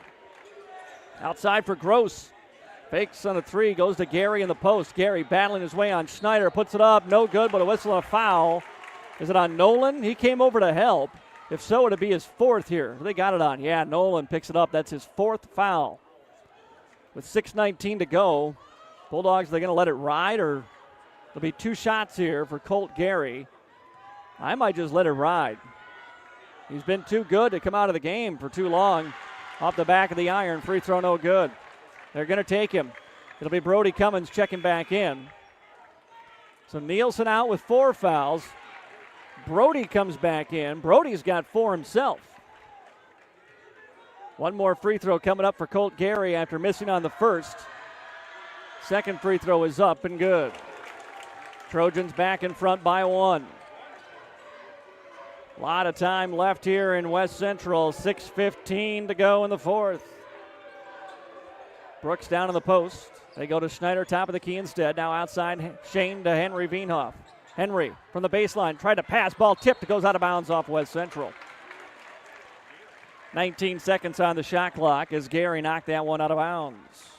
Outside for Gross. Fakes on a 3, goes to Gary in the post. Gary battling his way on Schneider, puts it up, no good, but a whistle and a foul. Is it on Nolan? He came over to help. If so, it'd be his 4th here. They got it on. Yeah, Nolan picks it up. That's his 4th foul. With 6:19 to go, Bulldogs, they're going to let it ride, or there'll be 2 shots here for Colt Gary. I might just let it ride. He's been too good to come out of the game for too long. Off the back of the iron, free throw no good. They're going to take him. It'll be Brody Cummins checking back in. So Nielsen out with 4 fouls. Brody comes back in. Brody's got 4 himself. One more free throw coming up for Colt Gary after missing on the first. Second free throw is up and good. Trojans back in front by 1. A lot of time left here in West Central. 6:15 to go in the fourth. Brooks down in the post. They go to Schneider, top of the key instead. Now outside, Shane to Henry Veenhoff. Henry from the baseline, tried to pass, ball tipped, goes out of bounds off West Central. 19 seconds on the shot clock as Gary knocked that one out of bounds.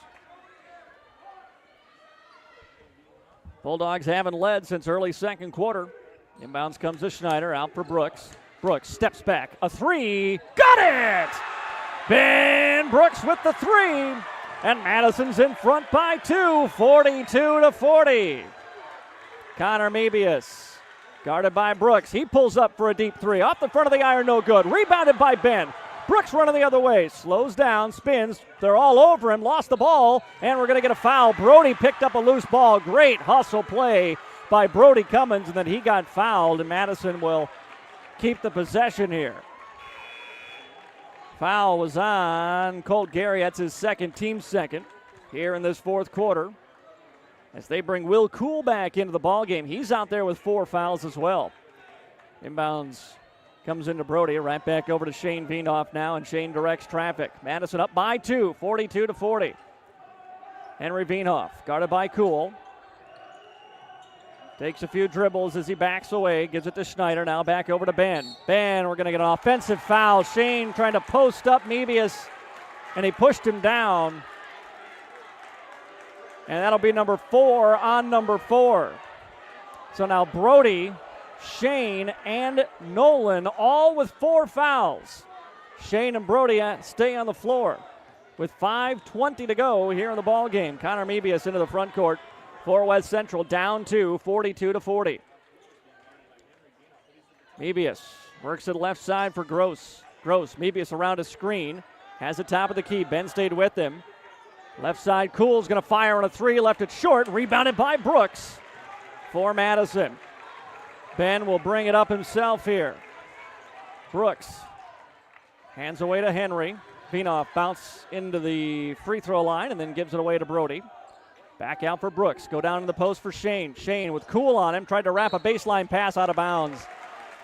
Bulldogs haven't led since early second quarter. Inbounds comes to Schneider, out for Brooks. Brooks steps back, a 3, got it! Ben Brooks with the 3, and Madison's in front by 2, 42-40. Connor Mebius, guarded by Brooks. He pulls up for a deep 3. Off the front of the iron, no good. Rebounded by Ben. Brooks running the other way. Slows down, spins. They're all over him. Lost the ball, and we're going to get a foul. Brody picked up a loose ball. Great hustle play by Brody Cummins, and then he got fouled, and Madison will keep the possession here. Foul was on Colt Gary. That's his second, team second, here in this fourth quarter. As they bring Will Cool back into the ballgame. He's out there with 4 fouls as well. Inbounds comes into Brody. Right back over to Shane Veenhoff now, and Shane directs traffic. Madison up by 2, 42-40. Henry Veenhoff, guarded by Cool. Takes a few dribbles as he backs away. Gives it to Schneider. Now back over to Ben. Ben, we're going to get an offensive foul. Shane trying to post up Mebius, and he pushed him down. And that'll be number 4 on number 4. So now Brody, Shane, and Nolan all with 4 fouls. Shane and Brody stay on the floor with 5:20 to go here in the ball game. Connor Mebius into the front court for West Central, down 2, 42-40. Mebius works to the left side for Gross. Mebius around a screen, has the top of the key. Ben stayed with him. Left side, Cool's going to fire on a 3, left it short, rebounded by Brooks for Madison. Ben will bring it up himself here. Brooks hands away to Henry. Veenhoff bounce into the free throw line and then gives it away to Brody. Back out for Brooks. Go down in the post for Shane. Shane with Cool on him, tried to wrap a baseline pass out of bounds.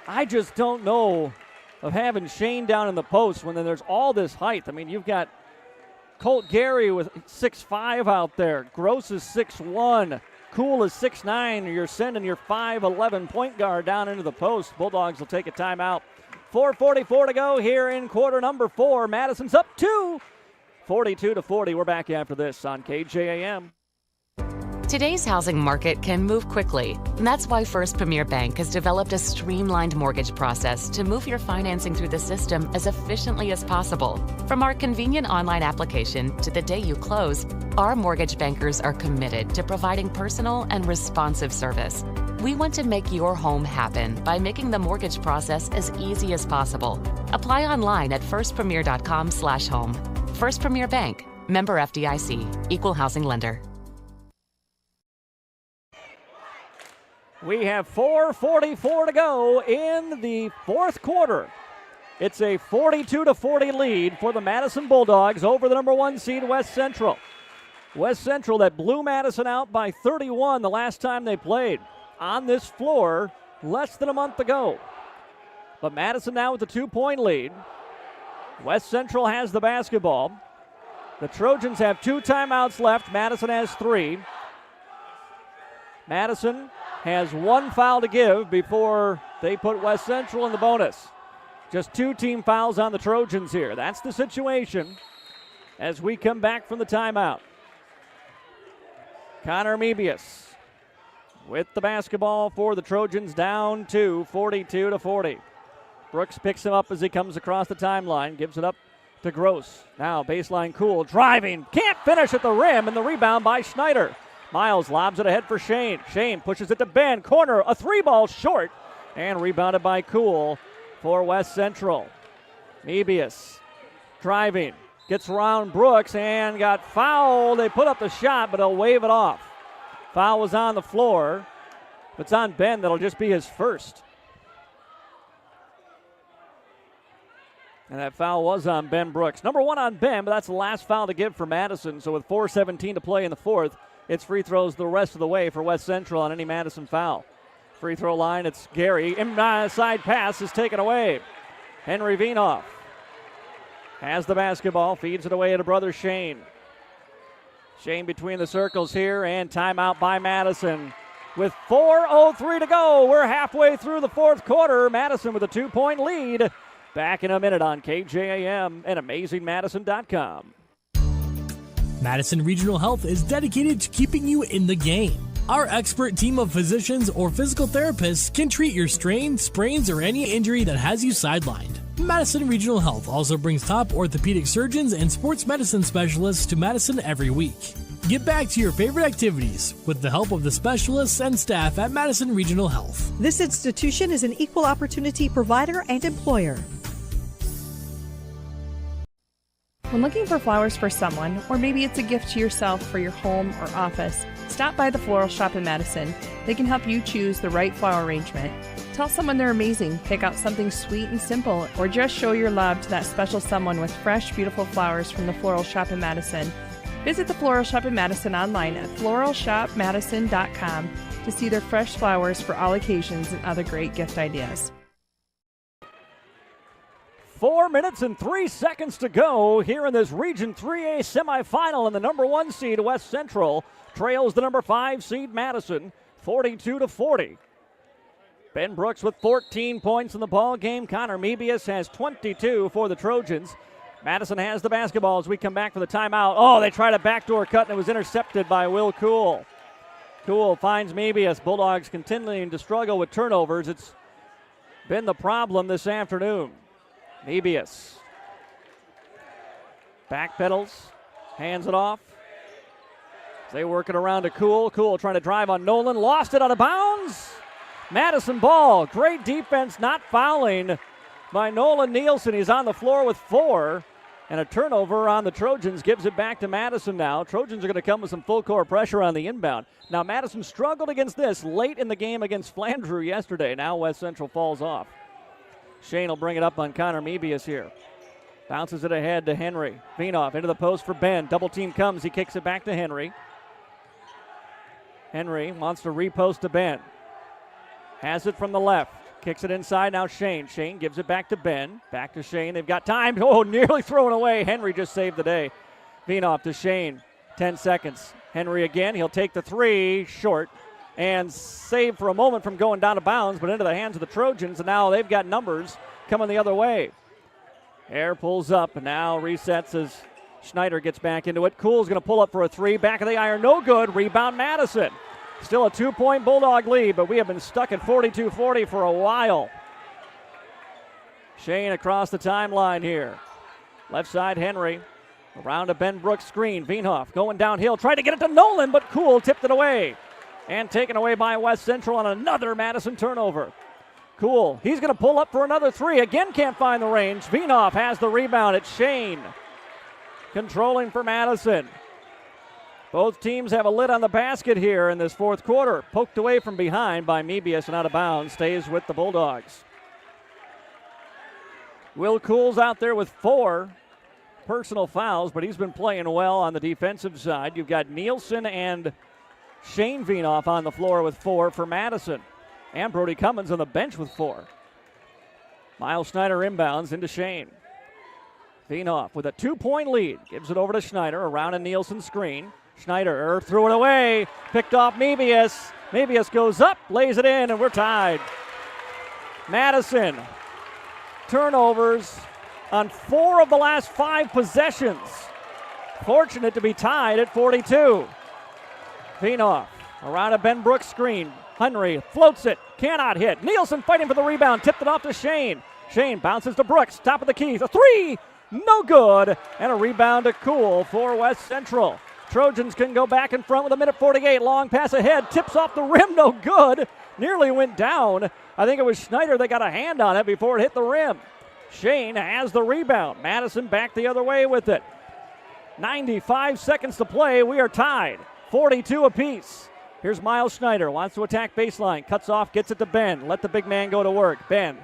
I just don't know of having Shane down in the post when there's all this height. I mean, you've got Colt Gary with 6'5" out there. Gross is 6'1". Cool is 6'9". You're sending your 5'11" point guard down into the post. Bulldogs will take a timeout. 4:44 to go here in quarter number 4. Madison's up 2, 42-40. We're back after this on KJAM. Today's housing market can move quickly, and that's why First Premier Bank has developed a streamlined mortgage process to move your financing through the system as efficiently as possible. From our convenient online application to the day you close, our mortgage bankers are committed to providing personal and responsive service. We want to make your home happen by making the mortgage process as easy as possible. Apply online at firstpremier.com/home. First Premier Bank, member FDIC, equal housing lender. We have 4:44 to go in the fourth quarter. It's a 42-40 lead for the Madison Bulldogs over the number 1 seed West Central. West Central that blew Madison out by 31 the last time they played on this floor less than a month ago. But Madison now with a 2-point lead. West Central has the basketball. The Trojans have 2 timeouts left. Madison has 3. Madison has 1 foul to give before they put West Central in the bonus. Just 2 team fouls on the Trojans here. That's the situation as we come back from the timeout. Connor Mebius with the basketball for the Trojans, down to 42-40. Brooks picks him up as he comes across the timeline, gives it up to Gross. Now baseline Cool, driving, can't finish at the rim, and the rebound by Schneider. Miles lobs it ahead for Shane. Shane pushes it to Ben. Corner, a 3-ball short, and rebounded by Cool for West Central. Mebius driving, gets around Brooks and got fouled. They put up the shot, but he'll wave it off. Foul was on the floor. If it's on Ben, that'll just be his first. And that foul was on Ben Brooks. Number 1 on Ben, but that's the last foul to give for Madison. So with 4:17 to play in the fourth, it's free throws the rest of the way for West Central on any Madison foul. Free throw line, it's Gary. Inside pass is taken away. Henry Vienoff has the basketball, feeds it away to brother Shane. Shane between the circles here, and timeout by Madison. With 4:03 to go, we're halfway through the fourth quarter. Madison with a 2-point lead. Back in a minute on KJAM and AmazingMadison.com. Madison Regional Health is dedicated to keeping you in the game. Our expert team of physicians or physical therapists can treat your strain, sprains, or any injury that has you sidelined. Madison Regional Health also brings top orthopedic surgeons and sports medicine specialists to Madison every week. Get back to your favorite activities with the help of the specialists and staff at Madison Regional Health. This institution is an equal opportunity provider and employer. When looking for flowers for someone, or maybe it's a gift to yourself for your home or office, stop by the Floral Shop in Madison. They can help you choose the right flower arrangement. Tell someone they're amazing, pick out something sweet and simple, or just show your love to that special someone with fresh, beautiful flowers from the Floral Shop in Madison. Visit the Floral Shop in Madison online at floralshopmadison.com to see their fresh flowers for all occasions and other great gift ideas. 4 minutes and 3 seconds to go here in this Region 3A semifinal, and the number 1 seed West Central trails the number 5 seed Madison 42-40. Ben Brooks with 14 points in the ball game. Connor Mebius has 22 for the Trojans. Madison has the basketball as we come back for the timeout. Oh, they tried a backdoor cut and it was intercepted by Will Cool. Cool finds Mebius. Bulldogs continuing to struggle with turnovers. It's been the problem this afternoon. Mebius backpedals, hands it off. They work it around to Cool. Cool trying to drive on Nolan, lost it out of bounds. Madison ball, great defense, not fouling by Nolan Nielsen. He's on the floor with 4, and a turnover on the Trojans gives it back to Madison now. Trojans are going to come with some full court pressure on the inbound. Now Madison struggled against this late in the game against Flandreau yesterday. Now West Central falls off. Shane will bring it up on Connor Mebius here. Bounces it ahead to Henry. Vienoff into the post for Ben. Double team comes. He kicks it back to Henry. Henry wants to repost to Ben. Has it from the left. Kicks it inside. Now Shane. Shane gives it back to Ben. Back to Shane. They've got time. Oh, nearly thrown away. Henry just saved the day. Vienoff to Shane. 10 seconds. Henry again. He'll take the 3. Short. And save for a moment from going down to bounds, but into the hands of the Trojans, and now they've got numbers coming the other way. Air pulls up, and now resets as Schneider gets back into it. Cool's going to pull up for a three. Back of the iron, no good. Rebound Madison. Still a 2-point Bulldog lead, but we have been stuck at 42-40 for a while. Shane across the timeline here. Left side, Henry. Around a Ben Brooks screen. Veenhoff going downhill, tried to get it to Nolan, but Cool tipped it away. And taken away by West Central on another Madison turnover. Cool, he's going to pull up for another three. Again, can't find the range. Veenhoff has the rebound. It's Shane controlling for Madison. Both teams have a lid on the basket here in this fourth quarter. Poked away from behind by Mebius and out of bounds. Stays with the Bulldogs. Will Cool's out there with 4 personal fouls, but he's been playing well on the defensive side. You've got Nielsen and Shane Veenhoff on the floor with 4 for Madison. And Brody Cummins on the bench with 4. Miles Schneider inbounds into Shane. Veenhoff with a 2-point lead. Gives it over to Schneider around a Nielsen screen. Schneider threw it away. Picked off Mebius. Mebius goes up, lays it in, and we're tied. Madison. Turnovers on 4 of the last 5 possessions. Fortunate to be tied at 42. Veenhoff around a Ben Brooks screen. Henry floats it, cannot hit. Nielsen fighting for the rebound, tipped it off to Shane. Shane bounces to Brooks, top of the keys. A three, no good. And a rebound to Cool for West Central. Trojans can go back in front with 1:48. Long pass ahead, tips off the rim, no good. Nearly went down. I think it was Schneider that got a hand on it before it hit the rim. Shane has the rebound. Madison back the other way with it. 95 seconds to play. We are tied. 42 apiece. Here's Miles Schneider. Wants to attack baseline. Cuts off, gets it to Ben. Let the big man go to work. Ben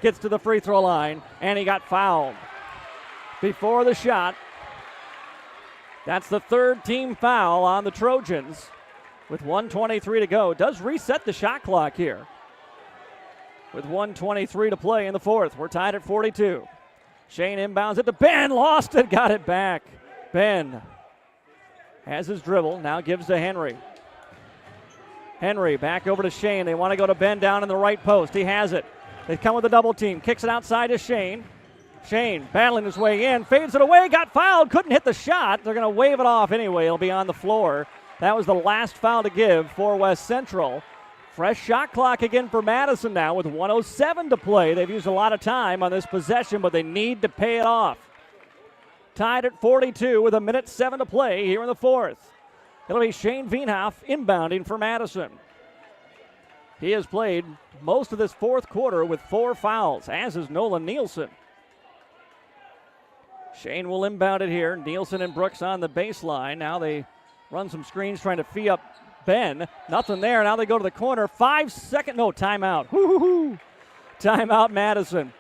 gets to the free throw line, and he got fouled before the shot. That's the 3rd team foul on the Trojans with 1:23 to go. Does reset the shot clock here. With 1:23 to play in the 4th. We're tied at 42. Shane inbounds it to Ben. Lost it. Got it back. Ben has his dribble. Now gives to Henry. Henry back over to Shane. They want to go to Ben down in the right post. He has it. They come with a double team. Kicks it outside to Shane. Shane battling his way in. Fades it away. Got fouled. Couldn't hit the shot. They're going to wave it off anyway. It'll be on the floor. That was the last foul to give for West Central. Fresh shot clock again for Madison now with 1:07 to play. They've used a lot of time on this possession, but they need to pay it off. Tied at 42 with 1:07 to play here in the 4th. It'll be Shane Veenhoff inbounding for Madison. He has played most of this 4th quarter with 4 fouls, as is Nolan Nielsen. Shane will inbound it here. Nielsen and Brooks on the baseline. Now they run some screens trying to fee up Ben. Nothing there. Now they go to the corner. 5 second. No, timeout. Woo-hoo-hoo. Timeout, Madison.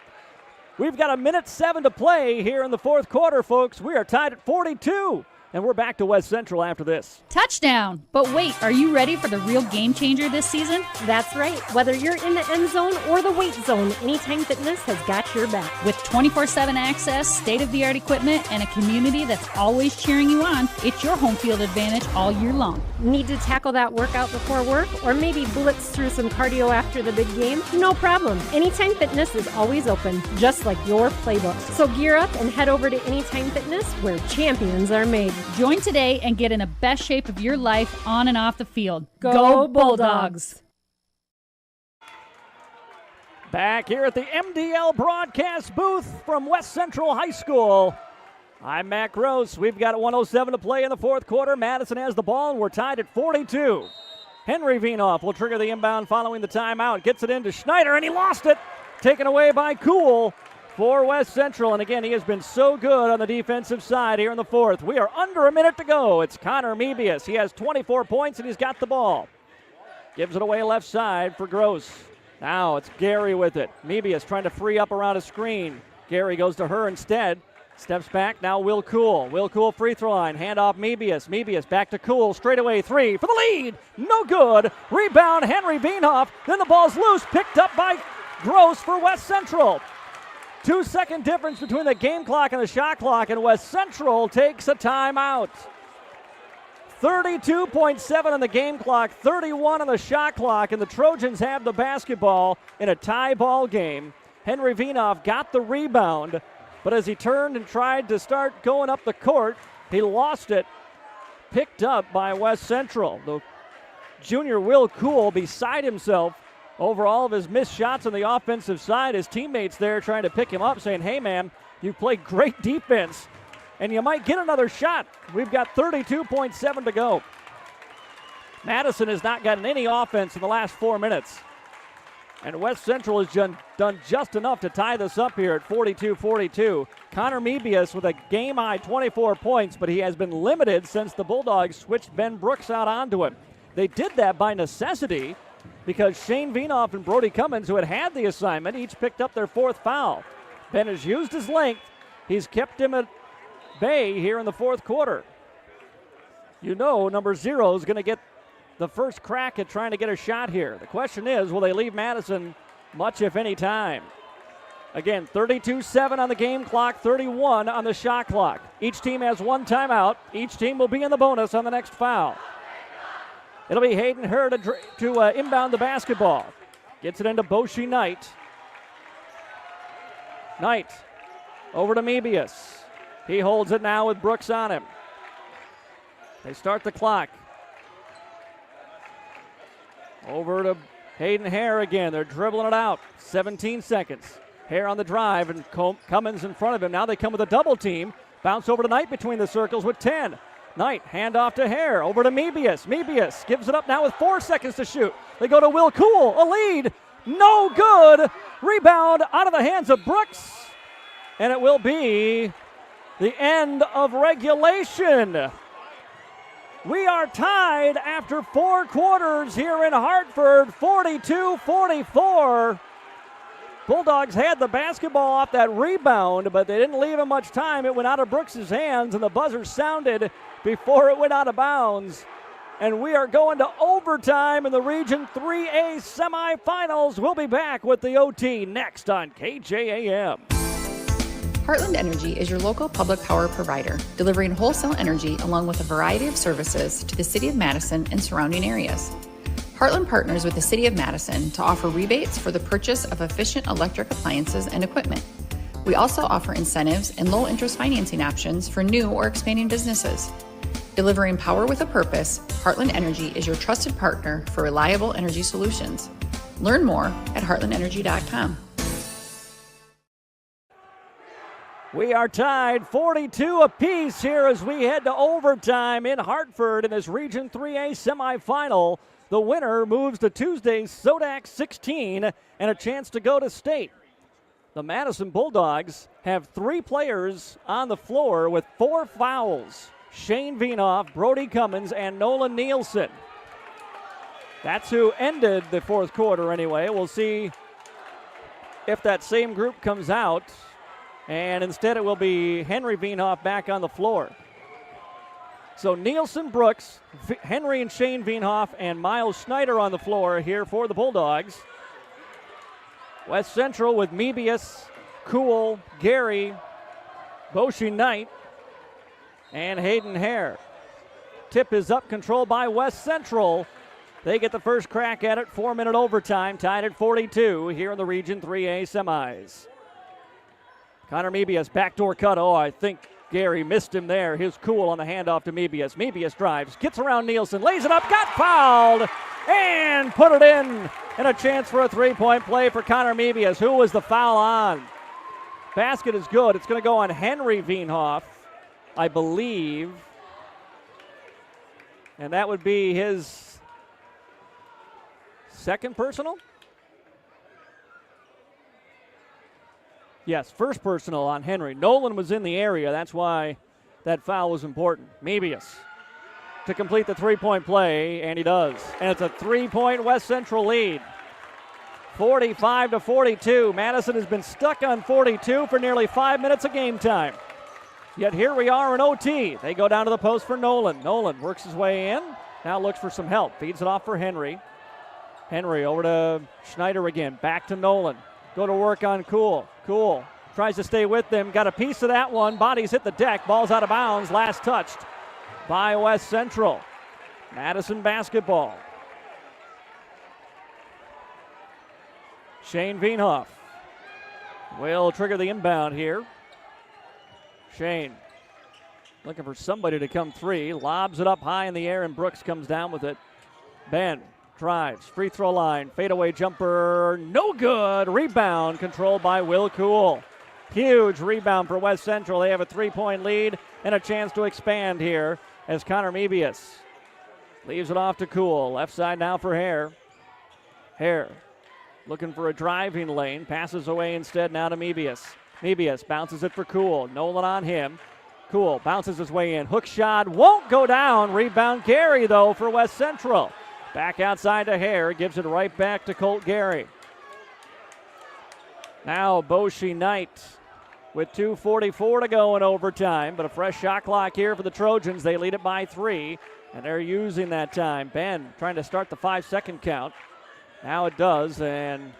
We've got 1:07 to play here in the 4th quarter, folks. We are tied at 42. And we're back to West Central after this. Touchdown! But wait, are you ready for the real game changer this season? That's right. Whether you're in the end zone or the weight zone, Anytime Fitness has got your back. With 24/7 access, state-of-the-art equipment, and a community that's always cheering you on, it's your home field advantage all year long. Need to tackle that workout before work or maybe blitz through some cardio after the big game? No problem. Anytime Fitness is always open, just like your playbook. So gear up and head over to Anytime Fitness where champions are made. Join today and get in the best shape of your life on and off the field. Go Bulldogs! Back here at the MDL broadcast booth from West Central High School. I'm Matt Gross. We've got 1:07 to play in the 4th quarter. Madison has the ball, and we're tied at 42. Henry Veenhoff will trigger the inbound following the timeout. Gets it into Schneider, and he lost it. Taken away by Cool for West Central. And again, he has been so good on the defensive side here in the 4th. We are under a minute to go. It's Connor Mebius. He has 24 points, and he's got the ball. Gives it away left side for Gross. Now it's Gary with it. Mebius trying to free up around a screen. Gary goes to her instead. Steps back, now Will Cool. Will Cool free throw line, hand off Mebius. Mebius back to Cool, straightaway 3 for the lead. No good. Rebound, Henry Veenhoff. Then the ball's loose, picked up by Gross for West Central. 2-second difference between the game clock and the shot clock, and West Central takes a timeout. 32.7 on the game clock, 31 on the shot clock, and the Trojans have the basketball in a tie ball game. Henry Veenhoff got the rebound, But as he turned and tried to start going up the court, he lost it. Picked up by West Central. The junior Will Cool beside himself over all of his missed shots on the offensive side. His teammates there trying to pick him up, saying, hey, man, you played great defense, and you might get another shot. We've got 32.7 to go. Madison has not gotten any offense in the last 4 minutes. And West Central has done just enough to tie this up here at 42-42. Connor Mebius with a game-high 24 points, but he has been limited since the Bulldogs switched Ben Brooks out onto him. They did that by necessity because Shane Vienoff and Brody Cummins, who had the assignment, each picked up their 4th foul. Ben has used his length. He's kept him at bay here in the 4th quarter. You know number 0 is going to get the first crack at trying to get a shot here. The question is, will they leave Madison much, if any, time? Again, 32-7 on the game clock, 31 on the shot clock. Each team has 1 timeout. Each team will be in the bonus on the next foul. It'll be Hayden Hurd to inbound the basketball. Gets it into Boshi Knight. Knight over to Mebius. He holds it now with Brooks on him. They start the clock. Over to Hayden Hare again. They're dribbling it out. 17 seconds. Hare on the drive, and Cummins in front of him. Now they come with a double team. Bounce over to Knight between the circles with 10. Knight, handoff to Hare. Over to Mebius. Mebius gives it up now with 4 seconds to shoot. They go to Will Cool. A lead. No good. Rebound out of the hands of Brooks. And it will be the end of regulation. We are tied after 4 quarters here in Hartford, 42-44. Bulldogs had the basketball off that rebound, but they didn't leave him much time. It went out of Brooks' hands, and the buzzer sounded before it went out of bounds. And we are going to overtime in the Region 3A semifinals. We'll be back with the OT next on KJAM. Heartland Energy is your local public power provider, delivering wholesale energy along with a variety of services to the City of Madison and surrounding areas. Heartland partners with the City of Madison to offer rebates for the purchase of efficient electric appliances and equipment. We also offer incentives and low-interest financing options for new or expanding businesses. Delivering power with a purpose, Heartland Energy is your trusted partner for reliable energy solutions. Learn more at heartlandenergy.com. We are tied 42 apiece here as we head to overtime in Hartford in this Region 3A semifinal. The winner moves to Tuesday's Sodak 16 and a chance to go to state. The Madison Bulldogs have 3 players on the floor with 4 fouls. Shane Vienoff, Brody Cummins, and Nolan Nielsen. That's who ended the 4th quarter anyway. We'll see if that same group comes out. And instead it will be Henry Vienoff back on the floor. So Nielsen, Brooks, Henry and Shane Vienoff, and Miles Schneider on the floor here for the Bulldogs. West Central with Mebius, Cool, Gary, Boshi Knight, and Hayden Hare. Tip is up, controlled by West Central. They get the first crack at it, 4-minute overtime, tied at 42 here in the Region 3A semis. Connor Mebius, backdoor cut. Oh, I think Gary missed him there. His Cool on the handoff to Mebius. Mebius drives, gets around Nielsen, lays it up, got fouled, and put it in. And a chance for a 3-point play for Connor Mebius. Who was the foul on? Basket is good. It's going to go on Henry Vienoff, I believe. And that would be his second personal? Yes, first personal on Henry. Nolan was in the area. That's why that foul was important. Mebius to complete the 3-point play, and he does. And it's a 3-point West Central lead. 45-42. Madison has been stuck on 42 for nearly 5 minutes of game time. Yet here we are in OT. They go down to the post for Nolan. Nolan works his way in. Now looks for some help. Feeds it off for Henry. Henry over to Schneider again. Back to Nolan. Go to work on Cool. Cool tries to stay with them. Got a piece of that one. Bodies hit the deck. Ball's out of bounds. Last touched by West Central. Madison basketball. Shane Vienoff will trigger the inbound here. Shane looking for somebody to come three. Lobs it up high in the air, and Brooks comes down with it. Ben drives, free throw line, fadeaway jumper, no good. Rebound controlled by Will Cool. Huge rebound for West Central. They have a 3-point lead and a chance to expand here as Connor Mebius leaves it off to Cool. Left side now for Hare. Hare looking for a driving lane. Passes away instead now to Mebius. Mebius bounces it for Cool. Nolan on him. Cool bounces his way in. Hook shot won't go down. Rebound Gary, though, for West Central. Back outside to Hare. Gives it right back to Colt Gary. Now Boshi Knight with 2:44 to go in overtime. But a fresh shot clock here for the Trojans. They lead it by 3, and they're using that time. Ben trying to start the 5-second count. Now it does, and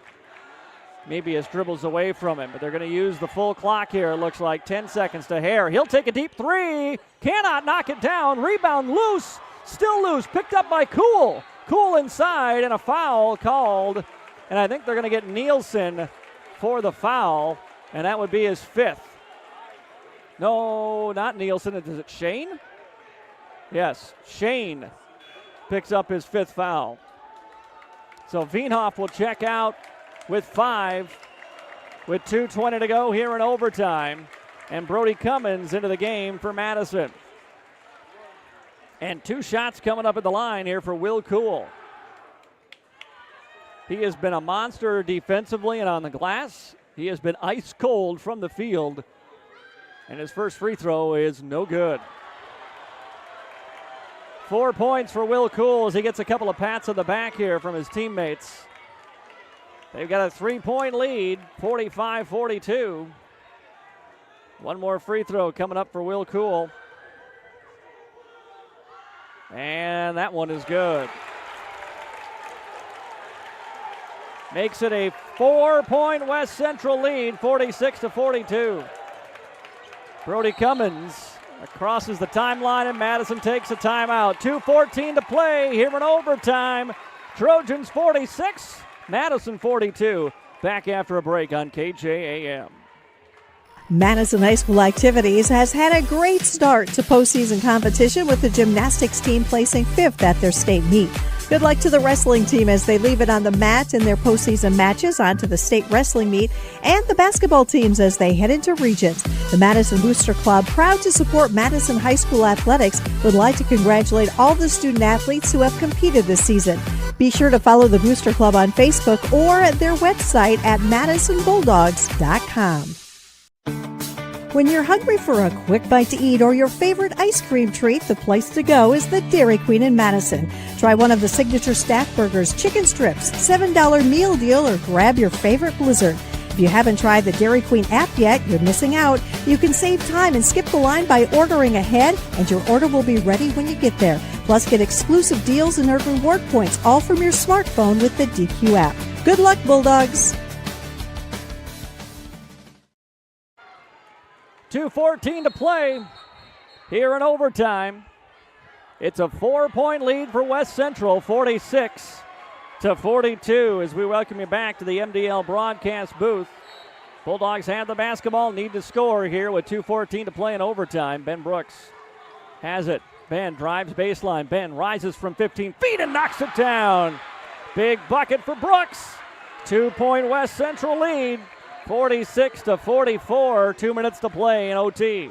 Mebius dribbles away from him, but they're going to use the full clock here. It looks like 10 seconds to Hare. He'll take a deep three. Cannot knock it down. Rebound loose. Still loose. Picked up by Cool. Cool inside, and a foul called. And I think they're going to get Nielsen for the foul, and that would be his 5th. No, not Nielsen. Is it Shane? Yes, Shane picks up his 5th foul. So Veenhoff will check out with 5 with 2:20 to go here in overtime. And Brody Cummins into the game for Madison. And 2 shots coming up at the line here for Will Cool. He has been a monster defensively and on the glass. He has been ice cold from the field. And his first free throw is no good. 4 points for Will Cool as he gets a couple of pats on the back here from his teammates. They've got a 3-point lead, 45-42. One more free throw coming up for Will Cool. And that one is good. Makes it a 4-point West Central lead, 46-42. Brody Cummins crosses the timeline, and Madison takes a timeout. 2:14 to play here in overtime. Trojans 46, Madison 42. Back after a break on KJAM. Madison High School Activities has had a great start to postseason competition with the gymnastics team placing 5th at their state meet. Good luck to the wrestling team as they leave it on the mat in their postseason matches onto the state wrestling meet, and the basketball teams as they head into regions. The Madison Booster Club, proud to support Madison High School athletics, would like to congratulate all the student athletes who have competed this season. Be sure to follow the Booster Club on Facebook or at their website at madisonbulldogs.com. When you're hungry for a quick bite to eat or your favorite ice cream treat, the place to go is the Dairy Queen in Madison. Try one of the signature staff burgers, chicken strips, $7 meal deal, or grab your favorite blizzard. If you haven't tried the Dairy Queen app yet, you're missing out. You can save time and skip the line by ordering ahead, and your order will be ready when you get there. Plus, get exclusive deals and earn reward points, all from your smartphone with the DQ app. Good luck, Bulldogs! 2:14 to play here in overtime. It's a 4-point lead for West Central, 46-42, as we welcome you back to the MDL broadcast booth. Bulldogs have the basketball, need to score here with 2:14 to play in overtime. Ben Brooks has it. Ben drives baseline. Ben rises from 15 feet and knocks it down. Big bucket for Brooks. 2-point West Central lead. 46-44, 2 minutes to play in OT.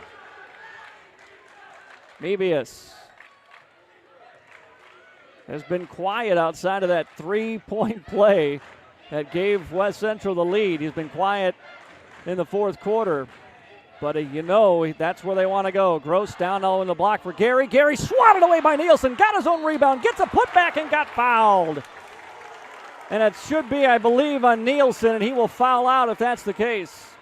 Mebius has been quiet outside of that 3-point play that gave West Central the lead. He's been quiet in the 4th quarter, but that's where they want to go. Gross down low in the block for Gary. Gary swatted away by Nielsen, got his own rebound, gets a putback and got fouled. And it should be, I believe, on Nielsen, and he will foul out if that's the case.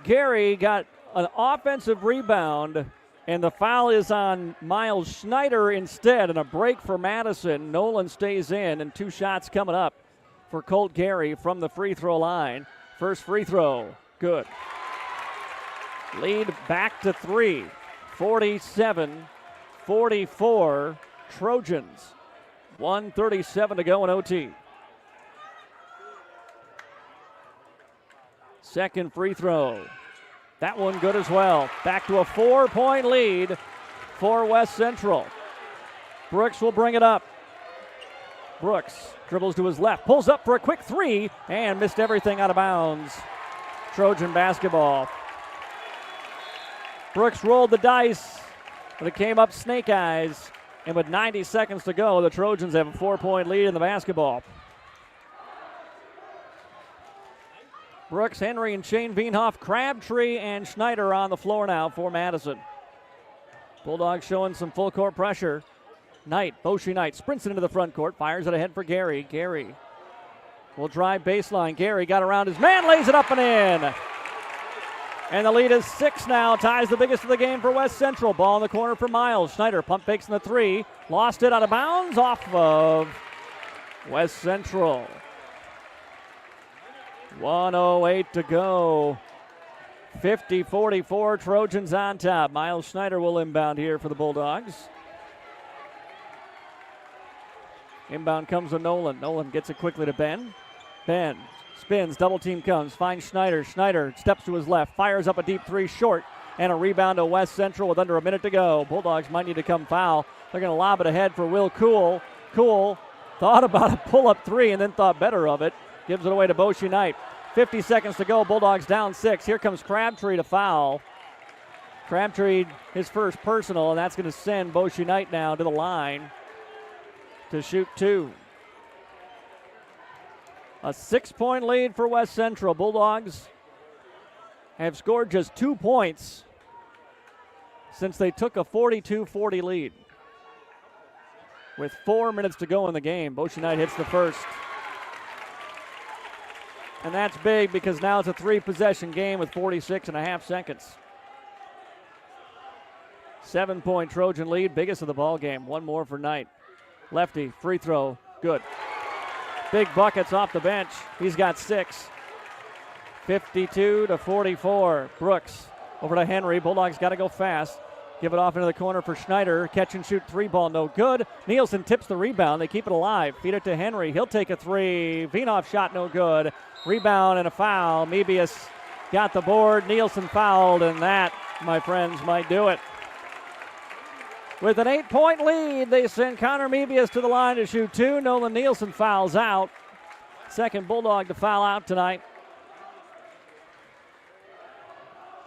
Gary got an offensive rebound, and the foul is on Miles Schneider instead, and a break for Madison. Nolan stays in, and 2 shots coming up for Colt Gary from the free throw line. First free throw, good. Lead back to 3, 47-44, Trojans. 1:37 to go in OT. Second free throw. That one good as well. Back to a 4-point lead for West Central. Brooks will bring it up. Brooks dribbles to his left, pulls up for a quick three, and missed everything out of bounds. Trojan basketball. Brooks rolled the dice, but it came up snake eyes. And with 90 seconds to go, the Trojans have a 4-point lead in the basketball. Brooks, Henry, and Shane Veenhoff, Crabtree, and Schneider on the floor now for Madison. Bulldogs showing some full court pressure. Boshi Knight sprints into the front court, fires it ahead for Gary. Gary will drive baseline. Gary got around his man, lays it up and in. And the lead is 6 now, ties the biggest of the game for West Central. Ball in the corner for Miles. Schneider pump fakes in the 3. Lost it out of bounds off of West Central. 1:08 to go. 50-44, Trojans on top. Miles Schneider will inbound here for the Bulldogs. Inbound comes to Nolan. Nolan gets it quickly to Ben. Ben spins, double team comes, finds Schneider. Schneider steps to his left, fires up a deep 3 short, and a rebound to West Central with under a minute to go. Bulldogs might need to come foul. They're going to lob it ahead for Will Cool. Cool thought about a pull-up 3 and then thought better of it. Gives it away to Boshi Knight. 50 seconds to go. Bulldogs down 6. Here comes Crabtree to foul. Crabtree, his first personal, and that's going to send Boshi Knight now to the line to shoot 2. A 6-point lead for West Central. Bulldogs have scored just 2 points since they took a 42-40 lead. With 4 minutes to go in the game, Boshi Knight hits the first. And that's big because now it's a 3-possession game with 46.5 seconds. 7-point Trojan lead, biggest of the ball game. One more for Knight. Lefty, free throw, good. Big buckets off the bench. He's got 6. 52-44. Brooks over to Henry. Bulldogs got to go fast. Give it off into the corner for Schneider. Catch and shoot 3 ball, no good. Nielsen tips the rebound. They keep it alive. Feed it to Henry. He'll take a 3. Veenhoff shot, no good. Rebound and a foul. Mebius got the board. Nielsen fouled, and that, my friends, might do it. With an 8-point lead, they send Connor Mebius to the line to shoot 2. Nolan Nielsen fouls out. Second Bulldog to foul out tonight.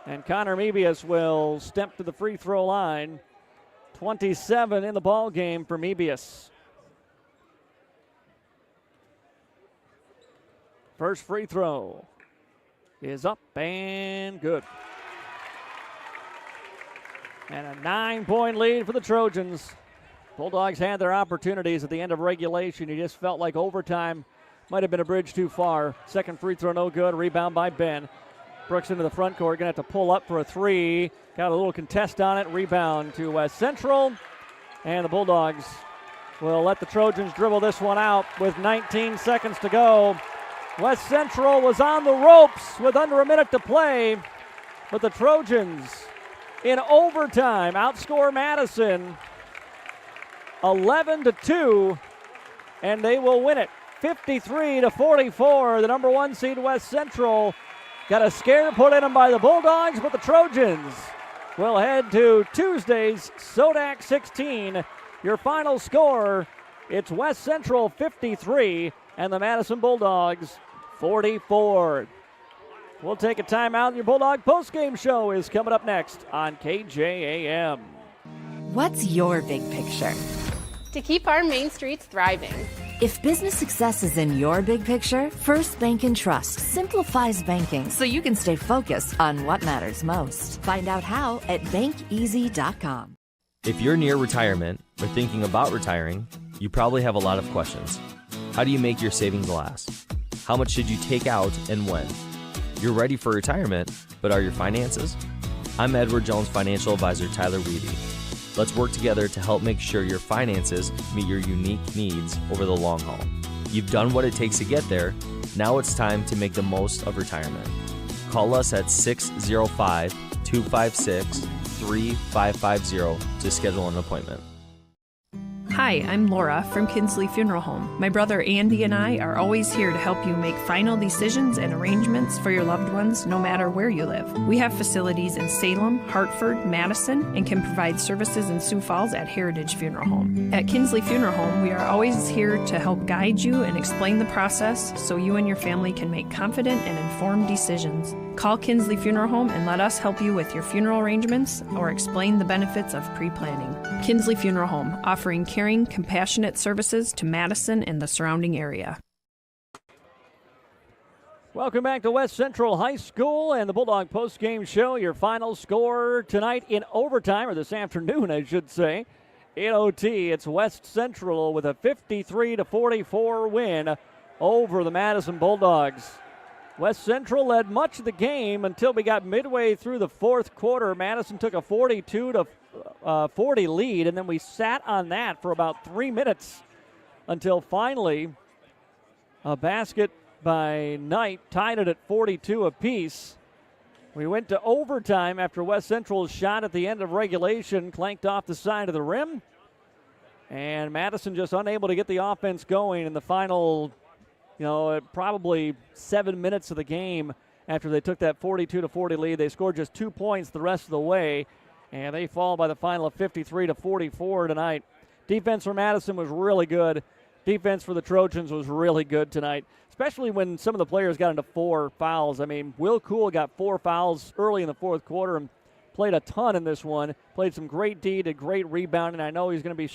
And Connor Mebius will step to the free throw line. 27 in the ball game for Mebius. First free throw is up and good. And a 9-point lead for the Trojans. Bulldogs had their opportunities at the end of regulation. You just felt like overtime might have been a bridge too far. Second free throw, no good. Rebound by Ben. Brooks into the front court. Going to have to pull up for a 3. Got a little contest on it. Rebound to West Central. And the Bulldogs will let the Trojans dribble this one out with 19 seconds to go. West Central was on the ropes with under a minute to play. But the Trojans in overtime outscore Madison 11-2, and they will win it 53-44. The number 1 seed West Central got a scare put in them by the Bulldogs, but the Trojans will head to Tuesday's Sodak 16. Your final score, it's West Central 53 and the Madison Bulldogs 44. We'll take a timeout. Your Bulldog postgame show is coming up next on KJAM. What's your big picture? To keep our main streets thriving. If business success is in your big picture, First Bank and Trust simplifies banking so you can stay focused on what matters most. Find out how at bankeasy.com. If you're near retirement or thinking about retiring, you probably have a lot of questions. How do you make your savings last? How much should you take out and when? You're ready for retirement, but are your finances? I'm Edward Jones financial advisor Tyler Weedy. Let's work together to help make sure your finances meet your unique needs over the long haul. You've done what it takes to get there. Now it's time to make the most of retirement. Call us at 605-256-3550 to schedule an appointment. Hi, I'm Laura from Kinsley Funeral Home. My brother Andy and I are always here to help you make final decisions and arrangements for your loved ones no matter where you live. We have facilities in Salem, Hartford, Madison, and can provide services in Sioux Falls at Heritage Funeral Home. At Kinsley Funeral Home, we are always here to help guide you and explain the process so you and your family can make confident and informed decisions. Call Kinsley Funeral Home and let us help you with your funeral arrangements or explain the benefits of pre-planning. Kinsley Funeral Home, offering caring, compassionate services to Madison and the surrounding area. Welcome back to West Central High School and the Bulldog Postgame Show. Your final score tonight in overtime, or this afternoon, I should say. In OT, it's West Central with a 53-44 win over the Madison Bulldogs. West Central led much of the game until we got midway through the fourth quarter. Madison took a 42-40 lead, and then we sat on that for about 3 minutes until finally a basket by Knight tied it at 42 apiece. We went to overtime after West Central's shot at the end of regulation clanked off the side of the rim, and Madison just unable to get the offense going in the final, probably 7 minutes of the game. After they took that 42-40 lead, they scored just 2 points the rest of the way, and they fall by the final of 53-44 tonight. Defense for Madison was really good. Defense for the Trojans was really good tonight, especially when some of the players got into 4 fouls. I mean, Will Cool got 4 fouls early in the fourth quarter and played a ton in this one. Played some great D, did great rebounding. I know he's going to be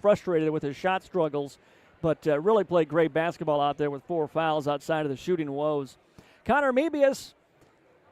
frustrated with his shot struggles, but really played great basketball out there with 4 fouls outside of the shooting woes. Connor Mebius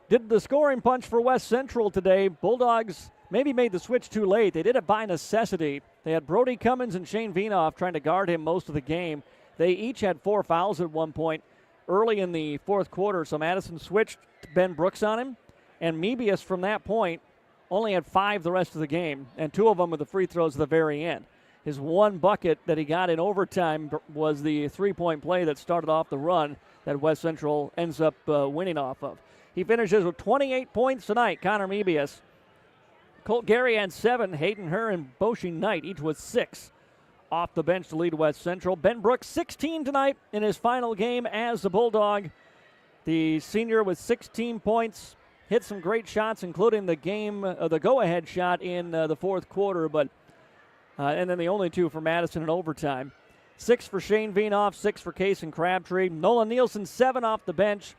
did the scoring punch for West Central today. Bulldogs maybe made the switch too late. They did it by necessity. They had Brody Cummins and Shane Vienoff trying to guard him most of the game. They each had 4 fouls at one point early in the fourth quarter, so Madison switched to Ben Brooks on him, and Mebius from that point only had 5 the rest of the game, and 2 of them with the free throws at the very end. His one bucket that he got in overtime was the three-point play that started off the run that West Central ends up winning off of. He finishes with 28 points tonight, Connor Mebius. Colt Gary had 7. Hayden Herr and Boshi Knight each with 6 off the bench to lead West Central. Ben Brooks 16 tonight in his final game as the Bulldog. The senior with 16 points, hit some great shots, including the go-ahead shot in the fourth quarter, but and then the only 2 for Madison in overtime. 6 for Shane Vienoff, 6 for Kason Crabtree. Nolan Nielsen 7 off the bench.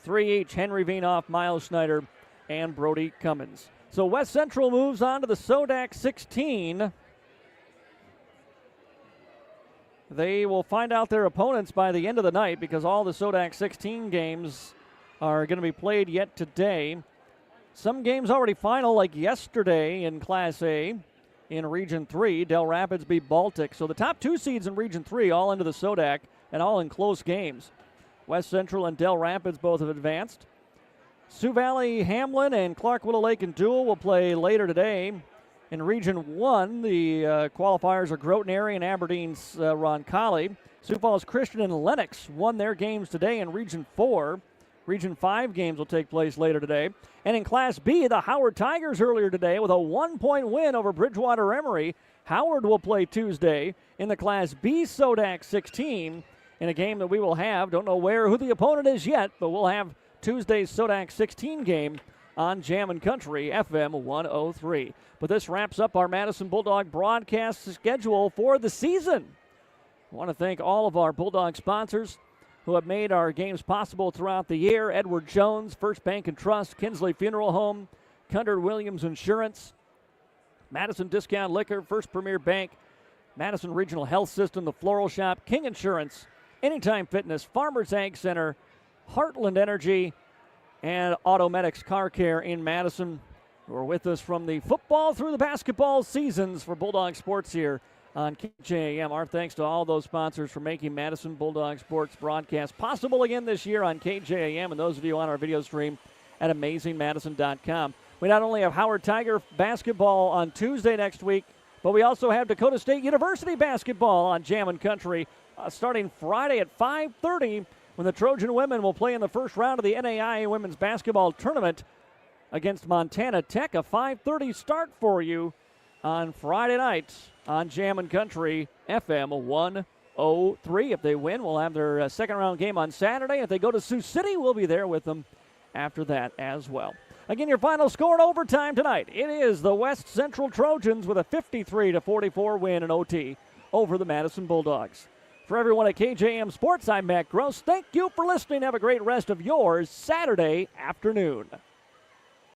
3 each, Henry Vienoff, Miles Schneider, and Brody Cummins. So West Central moves on to the Sodak 16. They will find out their opponents by the end of the night because all the Sodak 16 games are going to be played yet today. Some games already final, like yesterday in Class A in Region 3. Del Rapids beat Baltic. So the top 2 seeds in Region 3 all into the Sodak and all in close games. West Central and Del Rapids both have advanced. Sioux Valley, Hamlin, and Clark Willow Lake and Dual will play later today. In Region 1, the qualifiers are Groton Area and Aberdeen's Roncalli. Sioux Falls Christian and Lennox won their games today in Region 4. Region 5 games will take place later today. And in Class B, the Howard Tigers earlier today with a 1-point win over Bridgewater Emory. Howard will play Tuesday in the Class B Sodak 16 in a game that we will have. Don't know who the opponent is yet, but we'll have Tuesday's Sodak 16 game on Jammin' Country FM 103. But this wraps up our Madison Bulldog broadcast schedule for the season. I want to thank all of our Bulldog sponsors who have made our games possible throughout the year. Edward Jones, First Bank and Trust, Kinsley Funeral Home, Cunderd Williams Insurance, Madison Discount Liquor, First Premier Bank, Madison Regional Health System, The Floral Shop, King Insurance, Anytime Fitness, Farmers Ag Center, Heartland Energy, and Automedics Car Care in Madison, who are with us from the football through the basketball seasons for Bulldog Sports here on KJAM. Our thanks to all those sponsors for making Madison Bulldog Sports broadcast possible again this year on KJAM, and those of you on our video stream at AmazingMadison.com. We not only have Howard Tiger basketball on Tuesday next week, but we also have Dakota State University basketball on Jammin' Country starting Friday at 5:30 when the Trojan women will play in the first round of the NAIA Women's Basketball Tournament against Montana Tech. A 5:30 start for you on Friday night on Jammin' Country FM 103. If they win, we'll have their second-round game on Saturday. If they go to Sioux City, we'll be there with them after that as well. Again, your final score in overtime tonight. It is the West Central Trojans with a 53-44 win in OT over the Madison Bulldogs. For everyone at KJM Sports, I'm Matt Gross. Thank you for listening. Have a great rest of your Saturday afternoon.